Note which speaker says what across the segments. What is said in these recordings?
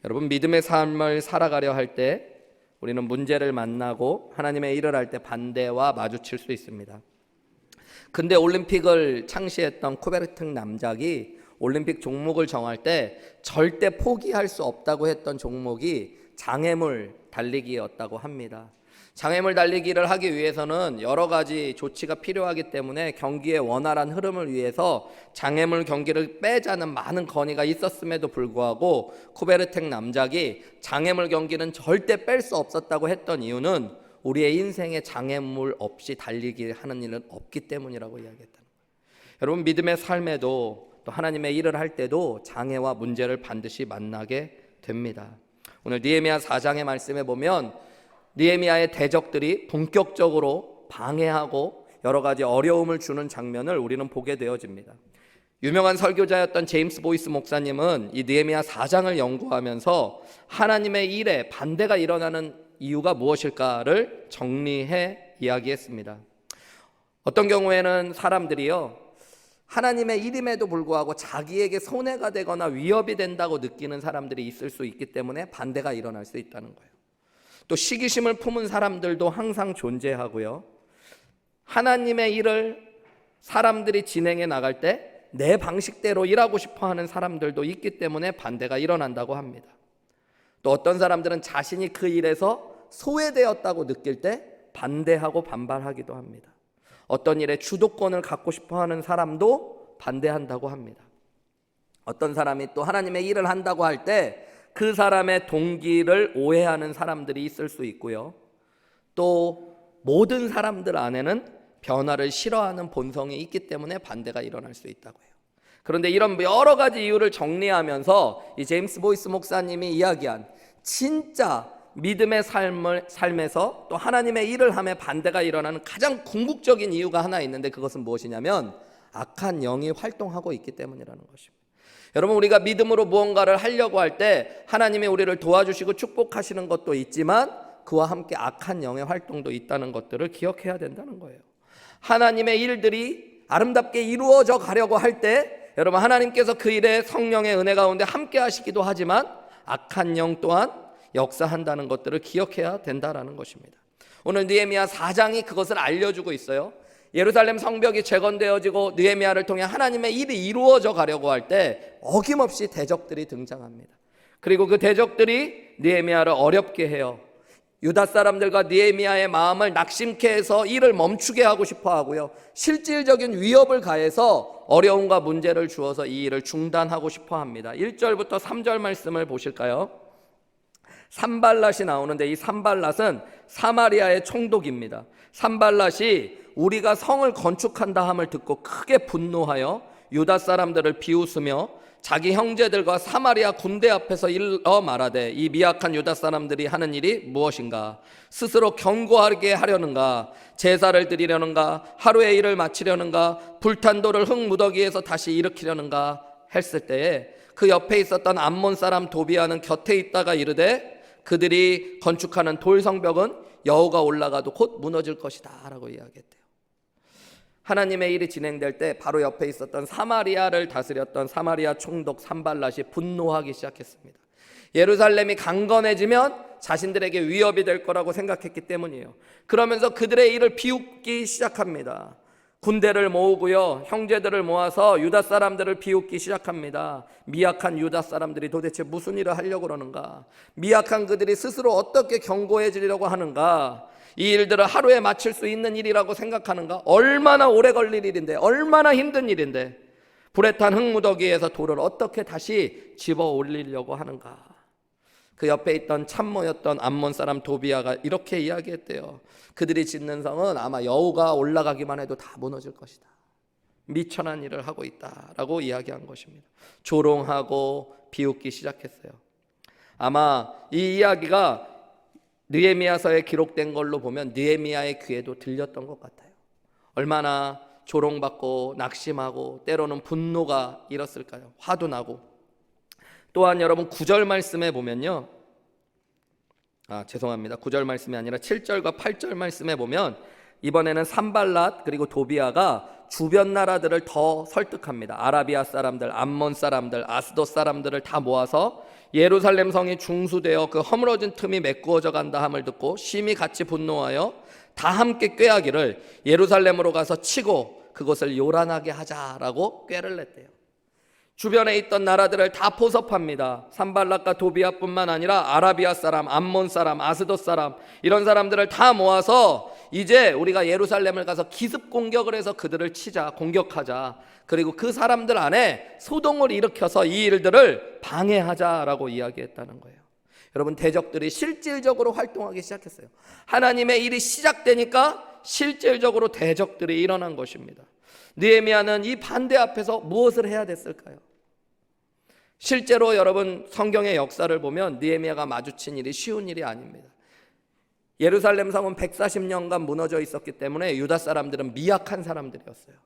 Speaker 1: 여러분, 믿음의 삶을 살아가려 할 때 우리는 문제를 만나고 하나님의 일을 할 때 반대와 마주칠 수 있습니다. 근대 올림픽을 창시했던 쿠베르팅 남작이 올림픽 종목을 정할 때 절대 포기할 수 없다고 했던 종목이 장애물 달리기였다고 합니다. 장애물 달리기를 하기 위해서는 여러 가지 조치가 필요하기 때문에 경기의 원활한 흐름을 위해서 장애물 경기를 빼자는 많은 건의가 있었음에도 불구하고 쿠베르탱 남작이 장애물 경기는 절대 뺄 수 없었다고 했던 이유는 우리의 인생에 장애물 없이 달리기 하는 일은 없기 때문이라고 이야기했다는 거예요. 여러분, 믿음의 삶에도 또 하나님의 일을 할 때도 장애와 문제를 반드시 만나게 됩니다. 오늘 느헤미야 4장의 말씀에 보면 느헤미야의 대적들이 본격적으로 방해하고 여러 가지 어려움을 주는 장면을 우리는 보게 되어집니다. 유명한 설교자였던 제임스 보이스 목사님은 이 느헤미야 4장을 연구하면서 하나님의 일에 반대가 일어나는 이유가 무엇일까를 정리해 이야기했습니다. 어떤 경우에는 사람들이요, 하나님의 일임에도 불구하고 자기에게 손해가 되거나 위협이 된다고 느끼는 사람들이 있을 수 있기 때문에 반대가 일어날 수 있다는 거예요. 또 시기심을 품은 사람들도 항상 존재하고요, 하나님의 일을 사람들이 진행해 나갈 때 내 방식대로 일하고 싶어하는 사람들도 있기 때문에 반대가 일어난다고 합니다. 또 어떤 사람들은 자신이 그 일에서 소외되었다고 느낄 때 반대하고 반발하기도 합니다. 어떤 일에 주도권을 갖고 싶어하는 사람도 반대한다고 합니다. 어떤 사람이 또 하나님의 일을 한다고 할 때 그 사람의 동기를 오해하는 사람들이 있을 수 있고요, 또 모든 사람들 안에는 변화를 싫어하는 본성이 있기 때문에 반대가 일어날 수 있다고 해요. 그런데 이런 여러 가지 이유를 정리하면서 이 제임스 보이스 목사님이 이야기한 진짜 믿음의 삶에서 또 하나님의 일을 함에 반대가 일어나는 가장 궁극적인 이유가 하나 있는데, 그것은 무엇이냐면 악한 영이 활동하고 있기 때문이라는 것입니다. 여러분, 우리가 믿음으로 무언가를 하려고 할 때 하나님이 우리를 도와주시고 축복하시는 것도 있지만 그와 함께 악한 영의 활동도 있다는 것들을 기억해야 된다는 거예요. 하나님의 일들이 아름답게 이루어져 가려고 할 때 여러분, 하나님께서 그 일에 성령의 은혜 가운데 함께 하시기도 하지만 악한 영 또한 역사한다는 것들을 기억해야 된다는 것입니다. 오늘 느헤미야 4장이 그것을 알려주고 있어요. 예루살렘 성벽이 재건되어지고 느헤미야를 통해 하나님의 일이 이루어져 가려고 할 때 어김없이 대적들이 등장합니다. 그리고 그 대적들이 느헤미야를 어렵게 해요. 유다 사람들과 느헤미야의 마음을 낙심케 해서 일을 멈추게 하고 싶어 하고요, 실질적인 위협을 가해서 어려움과 문제를 주어서 이 일을 중단하고 싶어 합니다. 1절부터 3절 말씀을 보실까요? 산발랏이 나오는데 이 산발랏은 사마리아의 총독입니다. 산발랏이 우리가 성을 건축한다 함을 듣고 크게 분노하여 유다 사람들을 비웃으며 자기 형제들과 사마리아 군대 앞에서 일러 말하되, 이 미약한 유다 사람들이 하는 일이 무엇인가? 스스로 견고하게 하려는가? 제사를 드리려는가? 하루의 일을 마치려는가? 불탄 돌을 흙무더기에서 다시 일으키려는가? 했을 때에 그 옆에 있었던 암몬 사람 도비아는 곁에 있다가 이르되, 그들이 건축하는 돌 성벽은 여호가 올라가도 곧 무너질 것이다 라고 이야기했대요. 하나님의 일이 진행될 때 바로 옆에 있었던 사마리아를 다스렸던 사마리아 총독 산발랏이 분노하기 시작했습니다. 예루살렘이 강건해지면 자신들에게 위협이 될 거라고 생각했기 때문이에요. 그러면서 그들의 일을 비웃기 시작합니다. 군대를 모으고요, 형제들을 모아서 유다 사람들을 비웃기 시작합니다. 미약한 유다 사람들이 도대체 무슨 일을 하려고 그러는가? 미약한 그들이 스스로 어떻게 견고해지려고 하는가? 이 일들을 하루에 마칠 수 있는 일이라고 생각하는가? 얼마나 오래 걸릴 일인데, 얼마나 힘든 일인데 불에 탄 흙무더기에서 돌을 어떻게 다시 집어 올리려고 하는가? 그 옆에 있던 참모였던 암몬 사람 도비아가 이렇게 이야기했대요. 그들이 짓는 성은 아마 여호가 올라가기만 해도 다 무너질 것이다. 미천한 일을 하고 있다라고 이야기한 것입니다. 조롱하고 비웃기 시작했어요. 아마 이 이야기가 느헤미야서에 기록된 걸로 보면 느헤미야의 귀에도 들렸던 것 같아요. 얼마나 조롱받고 낙심하고 때로는 분노가 일었을까요? 화도 나고. 또한 여러분 9절 말씀에 보면요, 9절 말씀이 아니라 7절과 8절 말씀에 보면 이번에는 산발랏 그리고 도비아가 주변 나라들을 더 설득합니다. 아라비아 사람들, 암몬 사람들, 아스돗 사람들을 다 모아서 예루살렘 성이 중수되어 그 허물어진 틈이 메꾸어져 간다 함을 듣고 심히 같이 분노하여 다 함께 꾀하기를 예루살렘으로 가서 치고 그것을 요란하게 하자라고 꾀를 냈대요. 주변에 있던 나라들을 다 포섭합니다. 산발락과 도비아뿐만 아니라 아라비아 사람, 암몬 사람, 아스돗 사람, 이런 사람들을 다 모아서 이제 우리가 예루살렘을 가서 기습 공격을 해서 그들을 치자, 공격하자. 그리고 그 사람들 안에 소동을 일으켜서 이 일들을 방해하자라고 이야기했다는 거예요. 여러분, 대적들이 실질적으로 활동하기 시작했어요. 하나님의 일이 시작되니까 실질적으로 대적들이 일어난 것입니다. 느헤미야는 이 반대 앞에서 무엇을 해야 됐을까요? 실제로 여러분, 성경의 역사를 보면 느헤미야가 마주친 일이 쉬운 일이 아닙니다. 예루살렘 성은 140년간 무너져 있었기 때문에 유다 사람들은 미약한 사람들이었어요.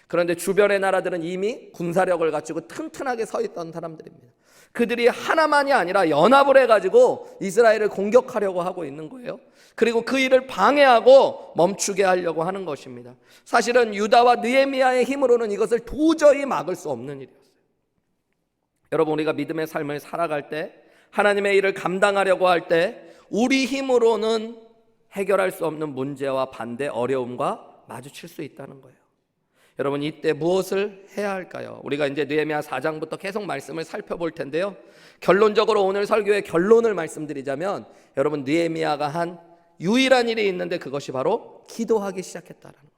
Speaker 1: 그런데 주변의 나라들은 이미 군사력을 갖추고 튼튼하게 서 있던 사람들입니다. 그들이 하나만이 아니라 연합을 해가지고 이스라엘을 공격하려고 하고 있는 거예요. 그리고 그 일을 방해하고 멈추게 하려고 하는 것입니다. 사실은 유다와 느헤미야의 힘으로는 이것을 도저히 막을 수 없는 일이었어요. 여러분, 우리가 믿음의 삶을 살아갈 때, 하나님의 일을 감당하려고 할 때 우리 힘으로는 해결할 수 없는 문제와 반대, 어려움과 마주칠 수 있다는 거예요. 여러분, 이때 무엇을 해야 할까요? 우리가 이제 느헤미야 4장부터 계속 말씀을 살펴볼 텐데요. 결론적으로 오늘 설교의 결론을 말씀드리자면, 여러분, 느헤미야가 한 유일한 일이 있는데 그것이 바로 기도하기 시작했다라는 거예요.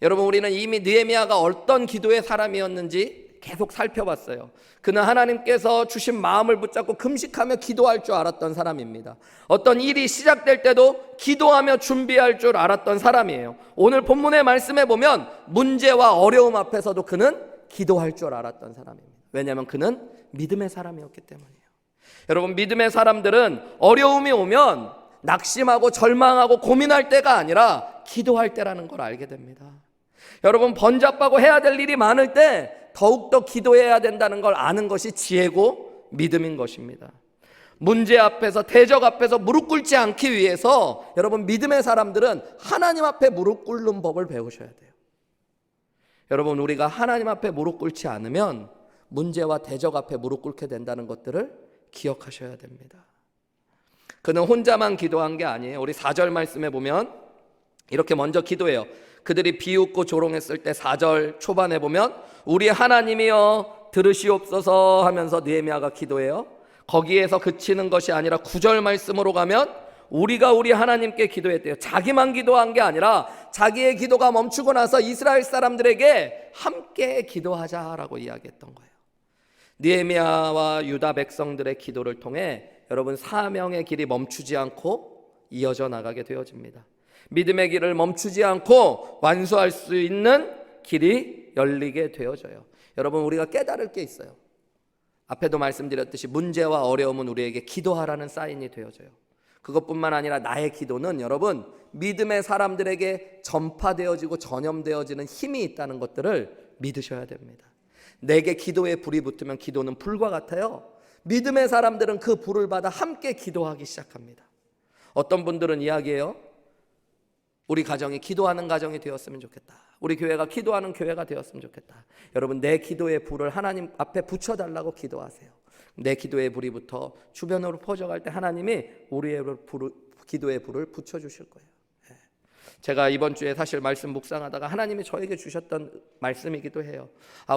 Speaker 1: 여러분, 우리는 이미 느헤미야가 어떤 기도의 사람이었는지 계속 살펴봤어요. 그는 하나님께서 주신 마음을 붙잡고 금식하며 기도할 줄 알았던 사람입니다. 어떤 일이 시작될 때도 기도하며 준비할 줄 알았던 사람이에요. 오늘 본문의 말씀에 보면 문제와 어려움 앞에서도 그는 기도할 줄 알았던 사람입니다. 왜냐하면 그는 믿음의 사람이었기 때문이에요. 여러분, 믿음의 사람들은 어려움이 오면 낙심하고 절망하고 고민할 때가 아니라 기도할 때라는 걸 알게 됩니다. 여러분, 번잡하고 해야 될 일이 많을 때 더욱더 기도해야 된다는 걸 아는 것이 지혜고 믿음인 것입니다. 문제 앞에서, 대적 앞에서 무릎 꿇지 않기 위해서 여러분, 믿음의 사람들은 하나님 앞에 무릎 꿇는 법을 배우셔야 돼요. 여러분, 우리가 하나님 앞에 무릎 꿇지 않으면 문제와 대적 앞에 무릎 꿇게 된다는 것들을 기억하셔야 됩니다. 그는 혼자만 기도한 게 아니에요. 우리 4절 말씀에 보면 이렇게 먼저 기도해요. 그들이 비웃고 조롱했을 때 4절 초반에 보면 우리 하나님이여 들으시옵소서 하면서 느헤미야가 기도해요. 거기에서 그치는 것이 아니라 9절 말씀으로 가면 우리가 우리 하나님께 기도했대요. 자기만 기도한 게 아니라 자기의 기도가 멈추고 나서 이스라엘 사람들에게 함께 기도하자라고 이야기했던 거예요. 느헤미야와 유다 백성들의 기도를 통해 여러분, 사명의 길이 멈추지 않고 이어져 나가게 되어집니다. 믿음의 길을 멈추지 않고 완수할 수 있는 길이 열리게 되어져요. 여러분, 우리가 깨달을 게 있어요. 앞에도 말씀드렸듯이 문제와 어려움은 우리에게 기도하라는 사인이 되어져요. 그것뿐만 아니라 나의 기도는 여러분, 믿음의 사람들에게 전파되어지고 전염되어지는 힘이 있다는 것들을 믿으셔야 됩니다. 내게 기도에 불이 붙으면 기도는 불과 같아요. 믿음의 사람들은 그 불을 받아 함께 기도하기 시작합니다. 어떤 분들은 이야기해요. 우리 가정이 기도하는 가정이 되었으면 좋겠다. 우리 교회가 기도하는 교회가 되었으면 좋겠다. 여러분, 내 기도의 불을 하나님 앞에 붙여달라고 기도하세요. 내 기도의 불이 붙어 주변으로 퍼져갈 때 하나님이 우리의 기도의 불을 붙여주실 거예요. 제가 이번 주에 사실 말씀 묵상하다가 하나님이 저에게 주셨던 말씀이기도 해요.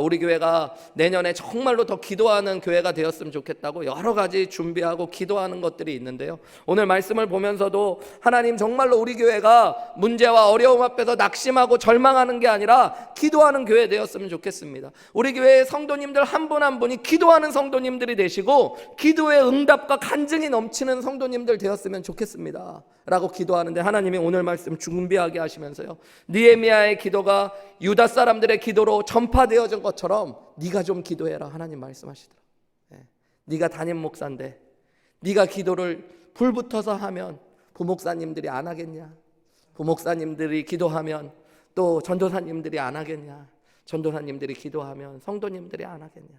Speaker 1: 우리 교회가 내년에 정말로 더 기도하는 교회가 되었으면 좋겠다고 여러 가지 준비하고 기도하는 것들이 있는데요. 오늘 말씀을 보면서도 하나님, 정말로 우리 교회가 문제와 어려움 앞에서 낙심하고 절망하는 게 아니라 기도하는 교회 되었으면 좋겠습니다. 우리 교회의 성도님들 한 분 한 분이 기도하는 성도님들이 되시고 기도의 응답과 간증이 넘치는 성도님들 되었으면 좋겠습니다 라고 기도하는데, 하나님이 오늘 말씀 준비하게 하시면서요, 느헤미야의 기도가 유다 사람들의 기도로 전파되어진 것처럼 네가 좀 기도해라 하나님 말씀하시더라. 네가 담임 목사인데 네가 기도를 불 붙어서 하면 부목사님들이 안 하겠냐? 부목사님들이 기도하면 또 전도사님들이 안 하겠냐? 전도사님들이 기도하면 성도님들이 안 하겠냐?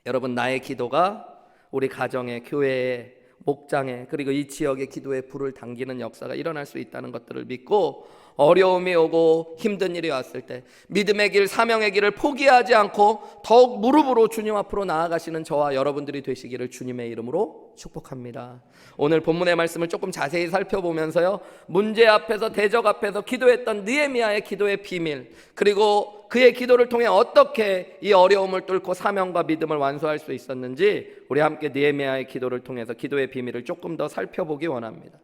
Speaker 1: 여러분, 나의 기도가 우리 가정의, 교회의 목장에 그리고 이 지역의 기도에 불을 당기는 역사가 일어날 수 있다는 것들을 믿고 어려움이 오고 힘든 일이 왔을 때 믿음의 길, 사명의 길을 포기하지 않고 더욱 무릎으로 주님 앞으로 나아가시는 저와 여러분들이 되시기를 주님의 이름으로 축복합니다. 오늘 본문의 말씀을 조금 자세히 살펴보면서요, 문제 앞에서 대적 앞에서 기도했던 느헤미야의 기도의 비밀, 그리고 그의 기도를 통해 어떻게 이 어려움을 뚫고 사명과 믿음을 완수할 수 있었는지 우리 함께 느헤미야의 기도를 통해서 기도의 비밀을 조금 더 살펴보기 원합니다.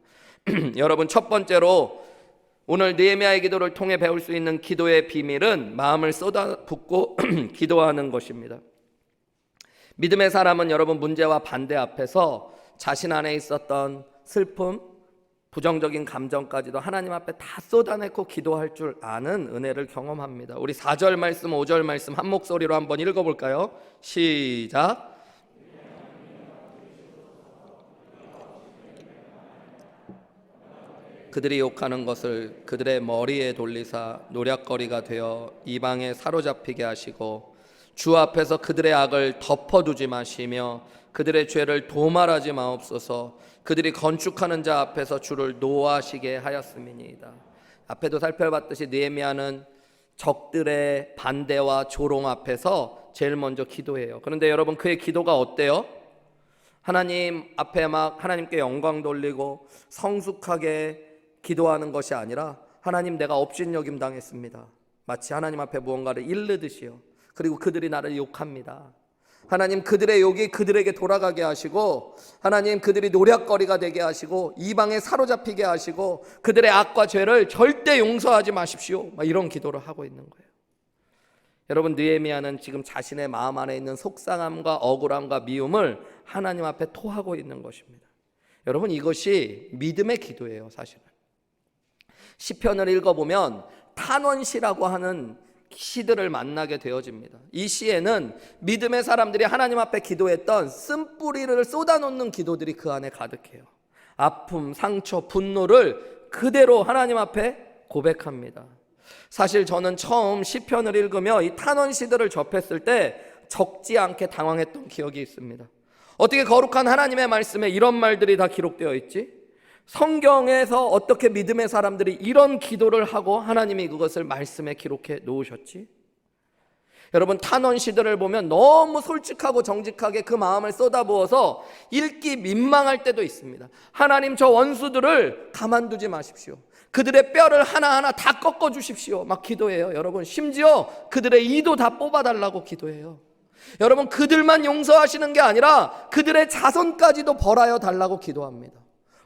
Speaker 1: 여러분, 첫 번째로 오늘 느헤미야의 기도를 통해 배울 수 있는 기도의 비밀은 마음을 쏟아붓고 기도하는 것입니다. 믿음의 사람은 여러분 문제와 반대 앞에서 자신 안에 있었던 슬픔, 부정적인 감정까지도 하나님 앞에 다 쏟아내고 기도할 줄 아는 은혜를 경험합니다. 우리 4절 말씀, 5절 말씀 한 목소리로 한번 읽어볼까요? 시작. 그들이 욕하는 것을 그들의 머리에 돌리사 노략거리가 되어 이방에 사로잡히게 하시고 주 앞에서 그들의 악을 덮어두지 마시며 그들의 죄를 도말하지 마옵소서. 그들이 건축하는 자 앞에서 주를 노하시게 하였음이니이다. 앞에도 살펴봤듯이 느헤미야는 적들의 반대와 조롱 앞에서 제일 먼저 기도해요. 그런데 여러분, 그의 기도가 어때요? 하나님 앞에 막 하나님께 영광 돌리고 성숙하게 기도하는 것이 아니라 하나님, 내가 업신여김 당했습니다. 마치 하나님 앞에 무언가를 잃르듯이요. 그리고 그들이 나를 욕합니다. 하나님, 그들의 욕이 그들에게 돌아가게 하시고 하나님, 그들이 노략거리가 되게 하시고 이방에 사로잡히게 하시고 그들의 악과 죄를 절대 용서하지 마십시오. 막 이런 기도를 하고 있는 거예요. 여러분, 느헤미야는 지금 자신의 마음 안에 있는 속상함과 억울함과 미움을 하나님 앞에 토하고 있는 것입니다. 여러분, 이것이 믿음의 기도예요. 사실은 시편을 읽어보면 탄원시라고 하는 시들을 만나게 되어집니다. 이 시에는 믿음의 사람들이 하나님 앞에 기도했던 쓴뿌리를 쏟아놓는 기도들이 그 안에 가득해요. 아픔, 상처, 분노를 그대로 하나님 앞에 고백합니다. 사실 저는 처음 시편을 읽으며 이 탄원시들을 접했을 때 적지 않게 당황했던 기억이 있습니다. 어떻게 거룩한 하나님의 말씀에 이런 말들이 다 기록되어 있지? 성경에서 어떻게 믿음의 사람들이 이런 기도를 하고 하나님이 그것을 말씀에 기록해 놓으셨지? 여러분, 탄원시들을 보면 너무 솔직하고 정직하게 그 마음을 쏟아부어서 읽기 민망할 때도 있습니다. 하나님, 저 원수들을 가만두지 마십시오. 그들의 뼈를 하나하나 다 꺾어 주십시오. 막 기도해요. 여러분, 심지어 그들의 이도 다 뽑아달라고 기도해요. 여러분, 그들만 용서하시는 게 아니라 그들의 자손까지도 벌하여 달라고 기도합니다.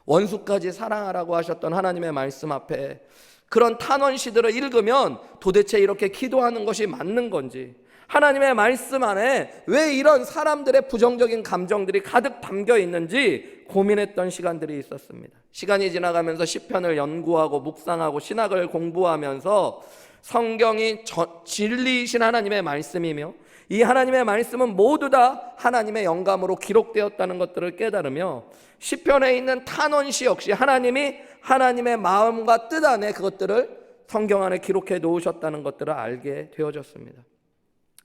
Speaker 1: 원수까지 사랑하라고 하셨던 하나님의 말씀 앞에 그런 탄원시들을 읽으면 도대체 이렇게 기도하는 것이 맞는 건지, 하나님의 말씀 안에 왜 이런 사람들의 부정적인 감정들이 가득 담겨 있는지 고민했던 시간들이 있었습니다. 시간이 지나가면서 시편을 연구하고 묵상하고 신학을 공부하면서 성경이 진리이신 하나님의 말씀이며 이 하나님의 말씀은 모두 다 하나님의 영감으로 기록되었다는 것들을 깨달으며 시편에 있는 탄원시 역시 하나님이 하나님의 마음과 뜻 안에 그것들을 성경 안에 기록해 놓으셨다는 것들을 알게 되어졌습니다.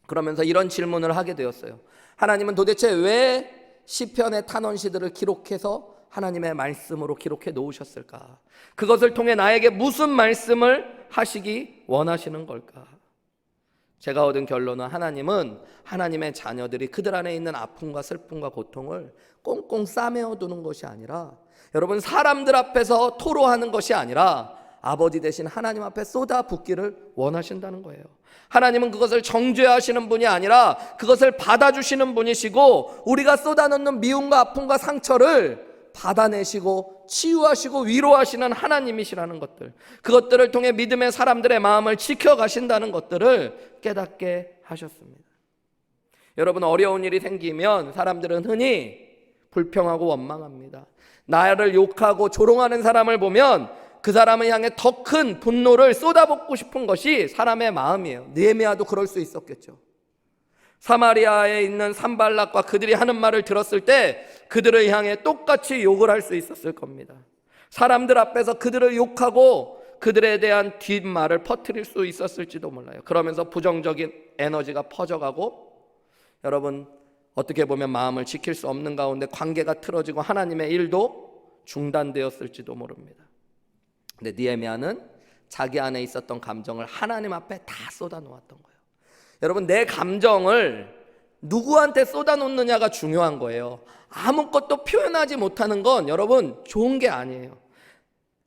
Speaker 1: 그러면서 이런 질문을 하게 되었어요. 하나님은 도대체 왜 시편의 탄원시들을 기록해서 하나님의 말씀으로 기록해 놓으셨을까? 그것을 통해 나에게 무슨 말씀을 하시기 원하시는 걸까? 제가 얻은 결론은 하나님은 하나님의 자녀들이 그들 안에 있는 아픔과 슬픔과 고통을 꽁꽁 싸매어두는 것이 아니라, 여러분, 사람들 앞에서 토로하는 것이 아니라 아버지 되신 하나님 앞에 쏟아붓기를 원하신다는 거예요. 하나님은 그것을 정죄하시는 분이 아니라 그것을 받아주시는 분이시고, 우리가 쏟아놓는 미움과 아픔과 상처를 받아내시고 치유하시고 위로하시는 하나님이시라는 것들, 그것들을 통해 믿음의 사람들의 마음을 지켜가신다는 것들을 깨닫게 하셨습니다. 여러분, 어려운 일이 생기면 사람들은 흔히 불평하고 원망합니다. 나를 욕하고 조롱하는 사람을 보면 그 사람을 향해 더 큰 분노를 쏟아붓고 싶은 것이 사람의 마음이에요. 느헤미야도 그럴 수 있었겠죠. 사마리아에 있는 산발락과 그들이 하는 말을 들었을 때 그들을 향해 똑같이 욕을 할 수 있었을 겁니다. 사람들 앞에서 그들을 욕하고 그들에 대한 뒷말을 퍼뜨릴 수 있었을지도 몰라요. 그러면서 부정적인 에너지가 퍼져가고, 여러분, 어떻게 보면 마음을 지킬 수 없는 가운데 관계가 틀어지고 하나님의 일도 중단되었을지도 모릅니다. 근데 느헤미야는 자기 안에 있었던 감정을 하나님 앞에 다 쏟아놓았던 거예요. 여러분, 내 감정을 누구한테 쏟아놓느냐가 중요한 거예요. 아무것도 표현하지 못하는 건 여러분 좋은 게 아니에요.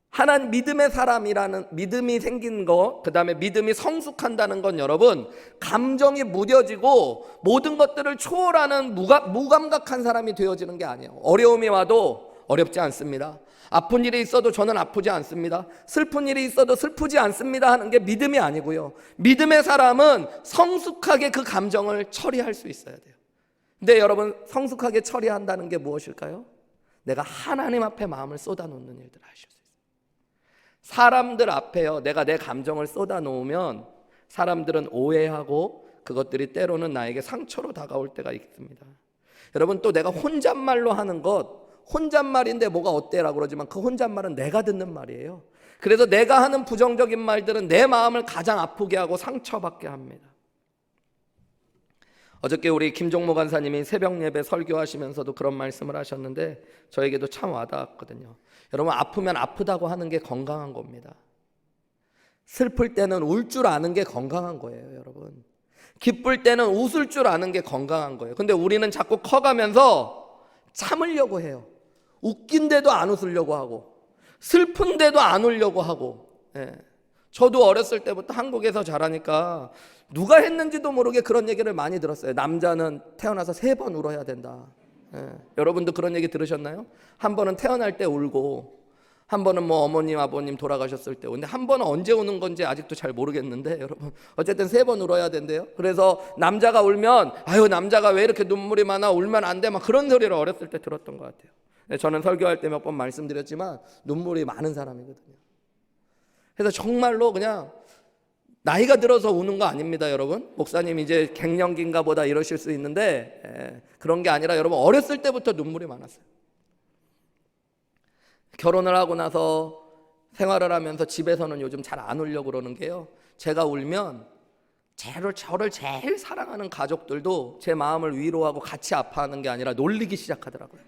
Speaker 1: 하나님 믿음의 사람이라는 믿음이 생긴 거, 그 다음에 믿음이 성숙한다는 건 여러분 감정이 무뎌지고 모든 것들을 초월하는 무감각한 사람이 되어지는 게 아니에요. 어려움이 와도 어렵지 않습니다. 아픈 일이 있어도 저는 아프지 않습니다. 슬픈 일이 있어도 슬프지 않습니다 하는 게 믿음이 아니고요. 믿음의 사람은 성숙하게 그 감정을 처리할 수 있어야 돼요. 근데 여러분, 성숙하게 처리한다는 게 무엇일까요? 내가 하나님 앞에 마음을 쏟아놓는 일들을 하실 수 있어요. 사람들 앞에요, 내가 내 감정을 쏟아놓으면 사람들은 오해하고 그것들이 때로는 나에게 상처로 다가올 때가 있습니다. 여러분, 또 내가 혼잣말로 하는 것, 혼잣말인데 뭐가 어때라고 그러지만 그 혼잣말은 내가 듣는 말이에요. 그래서 내가 하는 부정적인 말들은 내 마음을 가장 아프게 하고 상처받게 합니다. 어저께 우리 김종모 간사님이 새벽 예배 설교하시면서도 그런 말씀을 하셨는데 저에게도 참 와닿았거든요. 여러분, 아프면 아프다고 하는 게 건강한 겁니다. 슬플 때는 울 줄 아는 게 건강한 거예요, 여러분. 기쁠 때는 웃을 줄 아는 게 건강한 거예요. 근데 우리는 자꾸 커가면서 참으려고 해요. 웃긴데도 안 웃으려고 하고 슬픈데도 안 울려고 하고. 저도 어렸을 때부터 한국에서 자라니까 누가 했는지도 모르게 그런 얘기를 많이 들었어요. 남자는 태어나서 3번 울어야 된다. 여러분도 그런 얘기 들으셨나요? 한 번은 태어날 때 울고, 한 번은 뭐 어머님 아버님 돌아가셨을 때. 근데 한 번은 언제 우는 건지 아직도 잘 모르겠는데 여러분, 어쨌든 3번 울어야 된대요. 그래서 남자가 울면 아유, 남자가 왜 이렇게 눈물이 많아, 울면 안 돼, 막 그런 소리를 어렸을 때 들었던 것 같아요. 저는 설교할 때 몇 번 말씀드렸지만 눈물이 많은 사람이거든요. 그래서 정말로 그냥 나이가 들어서 우는 거 아닙니다, 여러분. 목사님 이제 갱년기인가 보다 이러실 수 있는데 그런 게 아니라 여러분 어렸을 때부터 눈물이 많았어요. 결혼을 하고 나서 생활을 하면서 집에서는 요즘 잘 안 울려고 그러는 게요, 제가 울면 저를 제일 사랑하는 가족들도 제 마음을 위로하고 같이 아파하는 게 아니라 놀리기 시작하더라고요.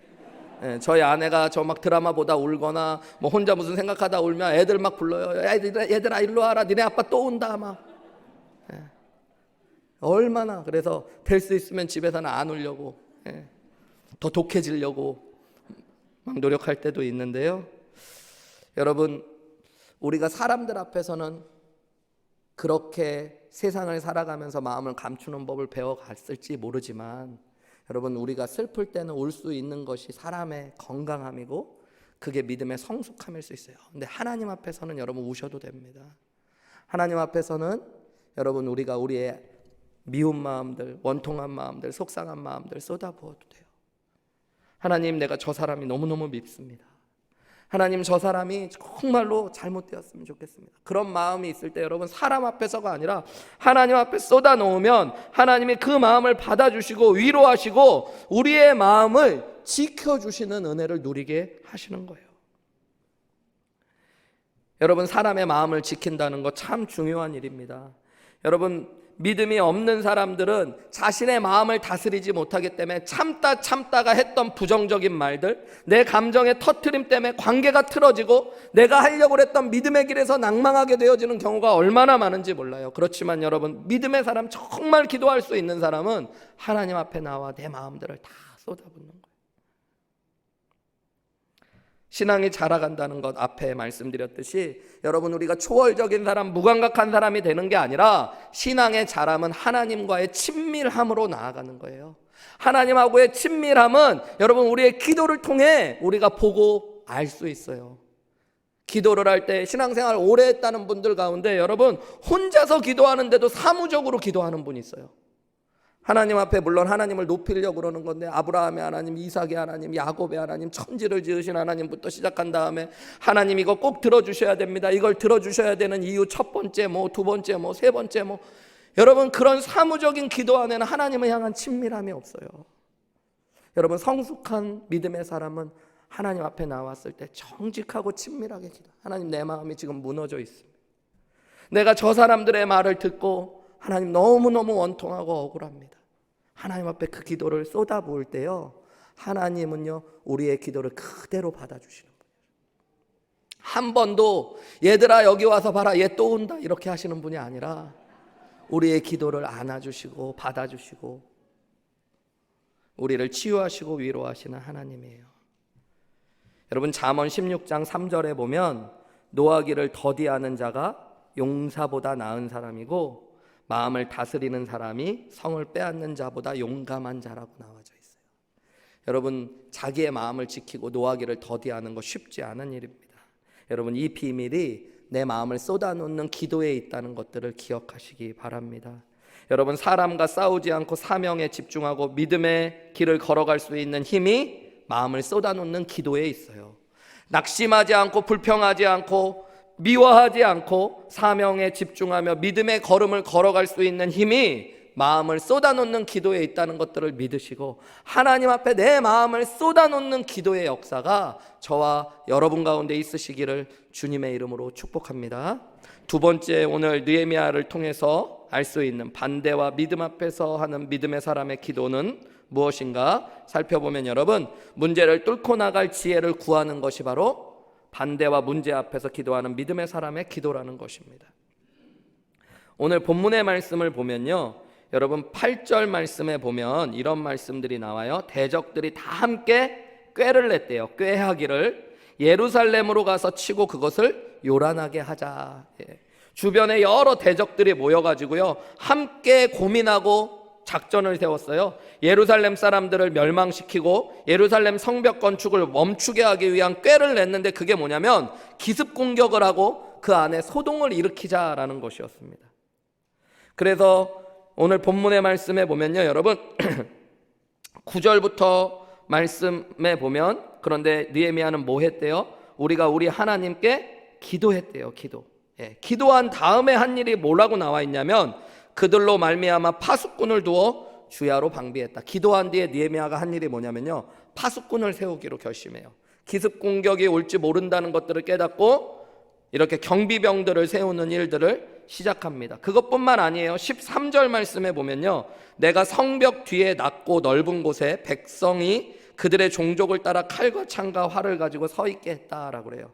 Speaker 1: 저희 아내가 저 막 드라마 보다 울거나 뭐 혼자 무슨 생각하다 울면 애들 막 불러요. 얘들아 일로 와라, 니네 아빠 또 온다 막. 얼마나 그래서 될 수 있으면 집에서는 안 울려고, 더 독해지려고 막 노력할 때도 있는데요. 여러분, 우리가 사람들 앞에서는 그렇게 세상을 살아가면서 마음을 감추는 법을 배워갔을지 모르지만 여러분, 우리가 슬플 때는 울 수 있는 것이 사람의 건강함이고 그게 믿음의 성숙함일 수 있어요. 근데 하나님 앞에서는 여러분 우셔도 됩니다. 하나님 앞에서는 여러분 우리가 우리의 미운 마음들, 원통한 마음들, 속상한 마음들 쏟아부어도 돼요. 하나님, 내가 저 사람이 너무너무 밉습니다. 하나님, 저 사람이 정말로 잘못되었으면 좋겠습니다. 그런 마음이 있을 때 여러분, 사람 앞에서가 아니라 하나님 앞에 쏟아놓으면 하나님이 그 마음을 받아주시고 위로하시고 우리의 마음을 지켜주시는 은혜를 누리게 하시는 거예요. 여러분, 사람의 마음을 지킨다는 거 참 중요한 일입니다. 여러분, 믿음이 없는 사람들은 자신의 마음을 다스리지 못하기 때문에 참다가 했던 부정적인 말들, 내 감정의 터트림 때문에 관계가 틀어지고 내가 하려고 했던 믿음의 길에서 낭망하게 되어지는 경우가 얼마나 많은지 몰라요. 그렇지만 여러분, 믿음의 사람, 정말 기도할 수 있는 사람은 하나님 앞에 나와 내 마음들을 다 쏟아붓는 거예요. 신앙이 자라간다는 것 앞에 말씀드렸듯이 여러분, 우리가 초월적인 사람, 무감각한 사람이 되는 게 아니라 신앙의 자람은 하나님과의 친밀함으로 나아가는 거예요. 하나님하고의 친밀함은 여러분 우리의 기도를 통해 우리가 보고 알 수 있어요. 기도를 할 때 신앙생활 오래 했다는 분들 가운데 여러분 혼자서 기도하는데도 사무적으로 기도하는 분이 있어요. 하나님 앞에 물론 하나님을 높이려고 그러는 건데 아브라함의 하나님, 이삭의 하나님, 야곱의 하나님, 천지를 지으신 하나님부터 시작한 다음에 하나님 이거 꼭 들어주셔야 됩니다. 이걸 들어주셔야 되는 이유 첫 번째 뭐, 두 번째 뭐, 세 번째 뭐. 여러분, 그런 사무적인 기도 안에는 하나님을 향한 친밀함이 없어요. 여러분, 성숙한 믿음의 사람은 하나님 앞에 나왔을 때 정직하고 친밀하게 기도. 하나님, 내 마음이 지금 무너져 있습니다. 내가 저 사람들의 말을 듣고 하나님 너무너무 원통하고 억울합니다. 하나님 앞에 그 기도를 쏟아부을 때요, 하나님은요 우리의 기도를 그대로 받아주시는 분이에요. 한 번도 얘들아 여기 와서 봐라 얘 또 온다 이렇게 하시는 분이 아니라 우리의 기도를 안아주시고 받아주시고 우리를 치유하시고 위로하시는 하나님이에요. 여러분, 잠언 16장 3절에 보면 노하기를 더디하는 자가 용사보다 나은 사람이고 마음을 다스리는 사람이 성을 빼앗는 자보다 용감한 자라고 나와져 있어요. 여러분, 자기의 마음을 지키고 노하기를 더디하는 거 쉽지 않은 일입니다. 여러분, 이 비밀이 내 마음을 쏟아놓는 기도에 있다는 것들을 기억하시기 바랍니다. 여러분, 사람과 싸우지 않고 사명에 집중하고 믿음의 길을 걸어갈 수 있는 힘이 마음을 쏟아놓는 기도에 있어요. 낙심하지 않고 불평하지 않고 미워하지 않고 사명에 집중하며 믿음의 걸음을 걸어갈 수 있는 힘이 마음을 쏟아놓는 기도에 있다는 것들을 믿으시고 하나님 앞에 내 마음을 쏟아놓는 기도의 역사가 저와 여러분 가운데 있으시기를 주님의 이름으로 축복합니다. 두 번째, 오늘 느헤미야를 통해서 알 수 있는 반대와 믿음 앞에서 하는 믿음의 사람의 기도는 무엇인가 살펴보면 여러분, 문제를 뚫고 나갈 지혜를 구하는 것이 바로 반대와 문제 앞에서 기도하는 믿음의 사람의 기도라는 것입니다. 오늘 본문의 말씀을 보면요, 여러분 8절 말씀에 보면 이런 말씀들이 나와요. 대적들이 다 함께 꾀를 냈대요. 꾀하기를 예루살렘으로 가서 치고 그것을 요란하게 하자. 주변에 여러 대적들이 모여가지고요 함께 고민하고 작전을 세웠어요. 예루살렘 사람들을 멸망시키고 예루살렘 성벽 건축을 멈추게 하기 위한 꾀를 냈는데 그게 뭐냐면 기습 공격을 하고 그 안에 소동을 일으키자라는 것이었습니다. 그래서 오늘 본문의 말씀에 보면요 여러분 9절부터 말씀에 보면, 그런데 느헤미야는 뭐 했대요? 우리가 우리 하나님께 기도했대요. 기도한 다음에 한 일이 뭐라고 나와 있냐면 그들로 말미암아 파수꾼을 두어 주야로 방비했다. 기도한 뒤에 느헤미야가 한 일이 뭐냐면요, 파수꾼을 세우기로 결심해요. 기습 공격이 올지 모른다는 것들을 깨닫고 이렇게 경비병들을 세우는 일들을 시작합니다. 그것뿐만 아니에요. 13절 말씀에 보면요, 내가 성벽 뒤에 낮고 넓은 곳에 백성이 그들의 종족을 따라 칼과 창과 활을 가지고 서 있게 했다라고 그래요.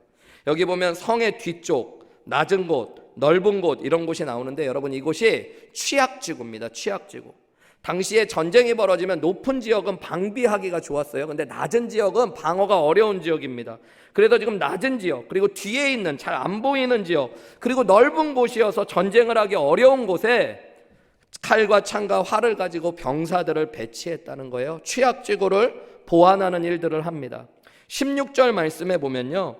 Speaker 1: 여기 보면 성의 뒤쪽, 낮은 곳, 넓은 곳 이런 곳이 나오는데 여러분, 이곳이 취약지구입니다. 취약지구. 당시에 전쟁이 벌어지면 높은 지역은 방비하기가 좋았어요. 근데 낮은 지역은 방어가 어려운 지역입니다. 그래서 지금 낮은 지역, 그리고 뒤에 있는 잘 안 보이는 지역, 그리고 넓은 곳이어서 전쟁을 하기 어려운 곳에 칼과 창과 활을 가지고 병사들을 배치했다는 거예요. 취약지구를 보완하는 일들을 합니다. 16절 말씀에 보면요,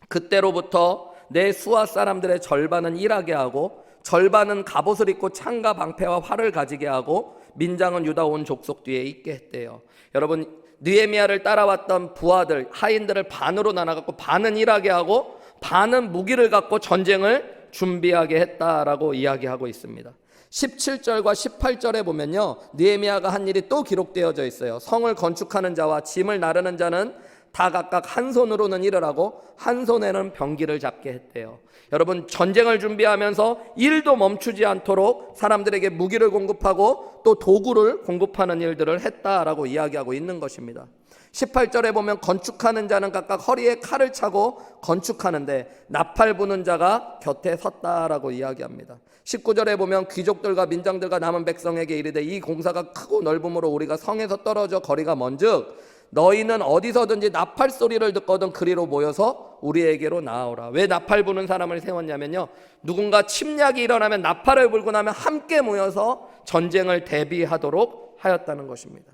Speaker 1: 그때로부터 내 수하 사람들의 절반은 일하게 하고 절반은 갑옷을 입고 창과 방패와 활을 가지게 하고 민장은 유다 온 족속 뒤에 있게 했대요. 여러분, 느헤미야를 따라왔던 부하들, 하인들을 반으로 나눠갖고 반은 일하게 하고 반은 무기를 갖고 전쟁을 준비하게 했다라고 이야기하고 있습니다. 17절과 18절에 보면요, 느헤미야가 한 일이 또 기록되어져 있어요. 성을 건축하는 자와 짐을 나르는 자는 다 각각 한 손으로는 일을 하고 한 손에는 병기를 잡게 했대요. 여러분, 전쟁을 준비하면서 일도 멈추지 않도록 사람들에게 무기를 공급하고 또 도구를 공급하는 일들을 했다라고 이야기하고 있는 것입니다. 18절에 보면 건축하는 자는 각각 허리에 칼을 차고 건축하는데 나팔 부는 자가 곁에 섰다라고 이야기합니다. 19절에 보면 귀족들과 민장들과 남은 백성에게 이르되 이 공사가 크고 넓음으로 우리가 성에서 떨어져 거리가 먼즉 너희는 어디서든지 나팔 소리를 듣거든 그리로 모여서 우리에게로 나아오라. 왜 나팔 부는 사람을 세웠냐면요, 누군가 침략이 일어나면 나팔을 불고 나면 함께 모여서 전쟁을 대비하도록 하였다는 것입니다.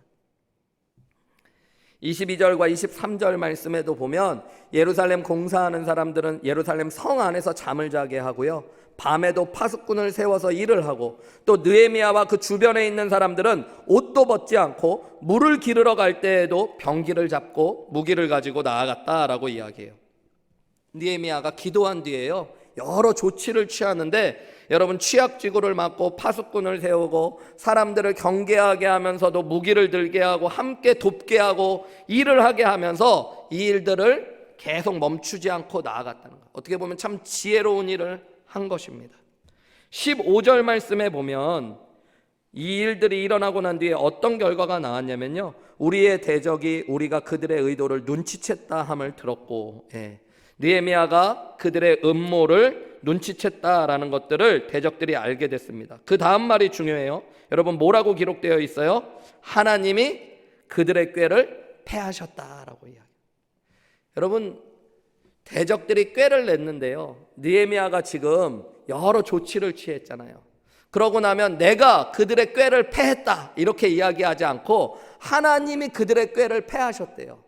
Speaker 1: 22절과 23절 말씀에도 보면 예루살렘 공사하는 사람들은 예루살렘 성 안에서 잠을 자게 하고요, 밤에도 파수꾼을 세워서 일을 하고 또 느헤미야와 그 주변에 있는 사람들은 옷도 벗지 않고 물을 기르러 갈 때에도 병기를 잡고 무기를 가지고 나아갔다라고 이야기해요. 느헤미야가 기도한 뒤에요 여러 조치를 취하는데 여러분, 취약지구를 막고 파수꾼을 세우고 사람들을 경계하게 하면서도 무기를 들게 하고 함께 돕게 하고 일을 하게 하면서 이 일들을 계속 멈추지 않고 나아갔다는 거예요. 어떻게 보면 참 지혜로운 일을 한 것입니다. 15절 말씀에 보면 이 일들이 일어나고 난 뒤에 어떤 결과가 나왔냐면요, 우리의 대적이 우리가 그들의 의도를 눈치챘다 함을 들었고, 느헤미야가 그들의 음모를 눈치챘다라는 것들을 대적들이 알게 됐습니다. 그 다음 말이 중요해요. 여러분, 뭐라고 기록되어 있어요? 하나님이 그들의 꾀를 패하셨다라고 이야기해요. 여러분, 대적들이 꾀를 냈는데요, 느헤미야가 지금 여러 조치를 취했잖아요. 그러고 나면 내가 그들의 꾀를 패했다 이렇게 이야기하지 않고 하나님이 그들의 꾀를 패하셨대요.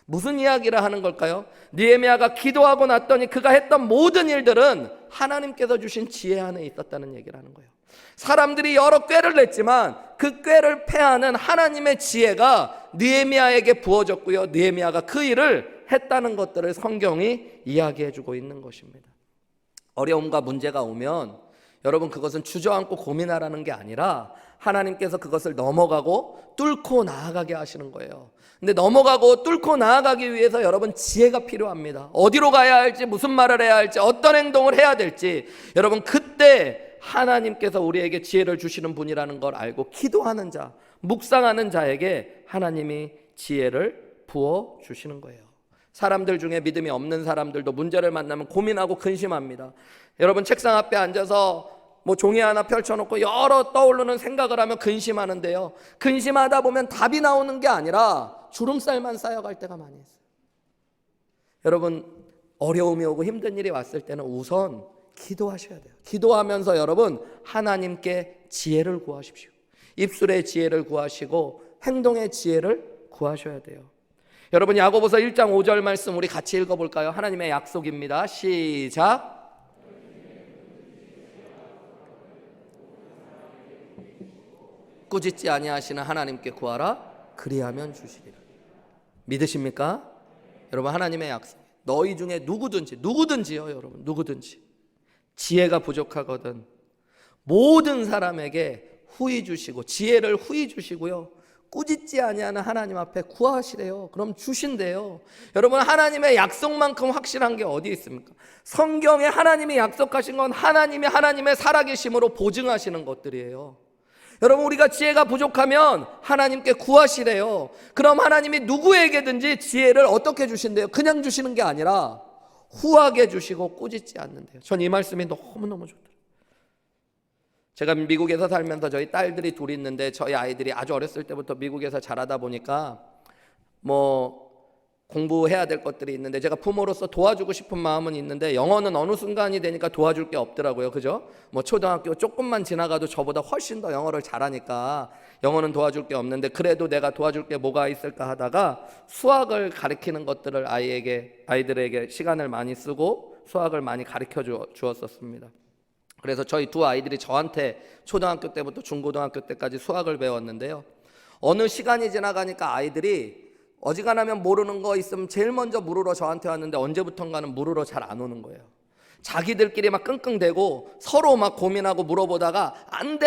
Speaker 1: 무슨 이야기를 하는 걸까요? 느헤미야가 기도하고 났더니 그가 했던 모든 일들은 하나님께서 주신 지혜 안에 있었다는 얘기를 하는 거예요. 사람들이 여러 꾀를 냈지만 그 꾀를 패하는 하나님의 지혜가 느헤미야에게 부어졌고요, 느헤미야가 그 일을 했다는 것들을 성경이 이야기해 주고 있는 것입니다. 어려움과 문제가 오면 여러분, 그것은 주저앉고 고민하라는 게 아니라 하나님께서 그것을 넘어가고 뚫고 나아가게 하시는 거예요. 근데 넘어가고 뚫고 나아가기 위해서 여러분, 지혜가 필요합니다. 어디로 가야 할지, 무슨 말을 해야 할지, 어떤 행동을 해야 될지, 여러분, 그때 하나님께서 우리에게 지혜를 주시는 분이라는 걸 알고 기도하는 자, 묵상하는 자에게 하나님이 지혜를 부어 주시는 거예요. 사람들 중에 믿음이 없는 사람들도 문제를 만나면 고민하고 근심합니다. 여러분, 책상 앞에 앉아서 종이 하나 펼쳐놓고 여러 떠오르는 생각을 하며 근심하는데요, 근심하다 보면 답이 나오는 게 아니라 주름살만 쌓여갈 때가 많이 있어요. 여러분, 어려움이 오고 힘든 일이 왔을 때는 우선 기도하셔야 돼요. 기도하면서 여러분, 하나님께 지혜를 구하십시오. 입술의 지혜를 구하시고 행동의 지혜를 구하셔야 돼요. 여러분, 야고보서 1장 5절 말씀 우리 같이 읽어볼까요? 하나님의 약속입니다. 시작. 꾸짖지 아니하시는 하나님께 구하라, 그리하면 주시리라. 믿으십니까? 여러분, 하나님의 약속, 너희 중에 누구든지요, 여러분, 누구든지 지혜가 부족하거든 모든 사람에게 후히 주시고, 지혜를 후히 주시고요, 꾸짖지 아니하는 하나님 앞에 구하시래요. 그럼 주신대요. 여러분, 하나님의 약속만큼 확실한 게 어디 있습니까? 성경에 하나님이 약속하신 건 하나님이 하나님의 살아계심으로 보증하시는 것들이에요. 여러분, 우리가 지혜가 부족하면 하나님께 구하시래요. 그럼 하나님이 누구에게든지 지혜를 어떻게 주신대요? 그냥 주시는 게 아니라 후하게 주시고 꾸짖지 않는데요. 전 이 말씀이 너무너무 좋더라고요. 제가 미국에서 살면서 저희 딸들이 둘이 있는데, 저희 아이들이 아주 어렸을 때부터 미국에서 자라다 보니까 공부해야 될 것들이 있는데, 제가 부모로서 도와주고 싶은 마음은 있는데 영어는 어느 순간이 되니까 도와줄 게 없더라고요. 그죠? 초등학교 조금만 지나가도 저보다 훨씬 더 영어를 잘하니까 영어는 도와줄 게 없는데, 그래도 내가 도와줄 게 뭐가 있을까 하다가 수학을 가르치는 것들을 아이들에게 시간을 많이 쓰고 수학을 많이 가르쳐 주었었습니다. 그래서 저희 두 아이들이 저한테 초등학교 때부터 중고등학교 때까지 수학을 배웠는데요, 어느 시간이 지나가니까 아이들이 어지간하면 모르는 거 있으면 제일 먼저 물으러 저한테 왔는데, 언제부턴가는 물으러 잘 안 오는 거예요. 자기들끼리 막 끙끙대고 서로 막 고민하고 물어보다가 안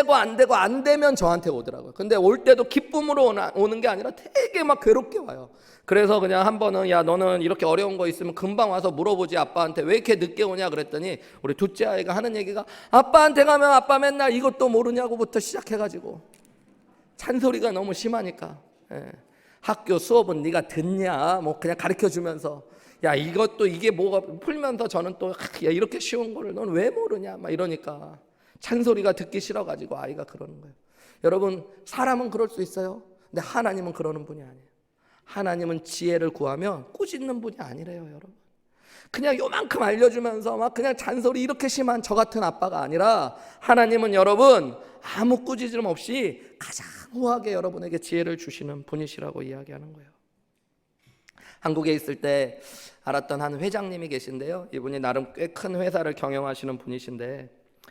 Speaker 1: 되면 저한테 오더라고요. 근데 올 때도 기쁨으로 오는 게 아니라 되게 막 괴롭게 와요. 그래서 그냥 한 번은, 야, 너는 이렇게 어려운 거 있으면 금방 와서 물어보지 아빠한테 왜 이렇게 늦게 오냐 그랬더니, 우리 둘째 아이가 하는 얘기가, 아빠한테 가면 아빠 맨날 이것도 모르냐고부터 시작해가지고 잔소리가 너무 심하니까, 학교 수업은 네가 듣냐, 그냥 가르쳐주면서, 야, 이것도 이게 뭐가 풀면서 저는 또, 야, 이렇게 쉬운 거를 넌 왜 모르냐 막 이러니까 잔소리가 듣기 싫어가지고 아이가 그러는 거예요. 여러분, 사람은 그럴 수 있어요. 근데 하나님은 그러는 분이 아니에요. 하나님은 지혜를 구하면 꾸짖는 분이 아니래요. 여러분, 그냥 요만큼 알려주면서 막 그냥 잔소리 이렇게 심한 저 같은 아빠가 아니라, 하나님은 여러분 아무 꾸짖음 없이 가장 후하게 여러분에게 지혜를 주시는 분이시라고 이야기하는 거예요. 한국에 있을 때 알았던 한 회장님이 계신데요, 이분이 나름 꽤 큰 회사를 경영하시는 분이신데,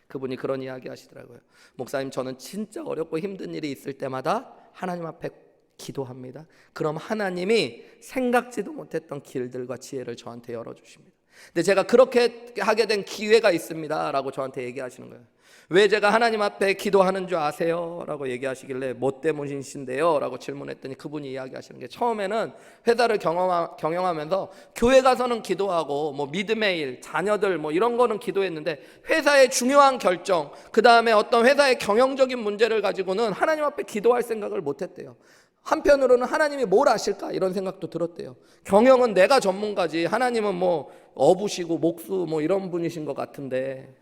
Speaker 1: 그분이 그런 이야기 하시더라고요. 목사님, 저는 진짜 어렵고 힘든 일이 있을 때마다 하나님 앞에 기도합니다. 그럼 하나님이 생각지도 못했던 길들과 지혜를 저한테 열어주십니다. 근데 제가 그렇게 하게 된 기회가 있습니다 라고 저한테 얘기하시는 거예요. 왜 제가 하나님 앞에 기도하는 줄 아세요? 라고 얘기하시길래 뭐 때문이신데요? 라고 질문했더니 그분이 이야기하시는 게, 처음에는 회사를 경영하면서 교회 가서는 기도하고 뭐 믿음의 일, 자녀들 뭐 이런 거는 기도했는데 회사의 중요한 결정, 그 다음에 어떤 회사의 경영적인 문제를 가지고는 하나님 앞에 기도할 생각을 못했대요. 한편으로는 하나님이 뭘 아실까 이런 생각도 들었대요. 경영은 내가 전문가지 하나님은 뭐 어부시고 목수 뭐 이런 분이신 것 같은데,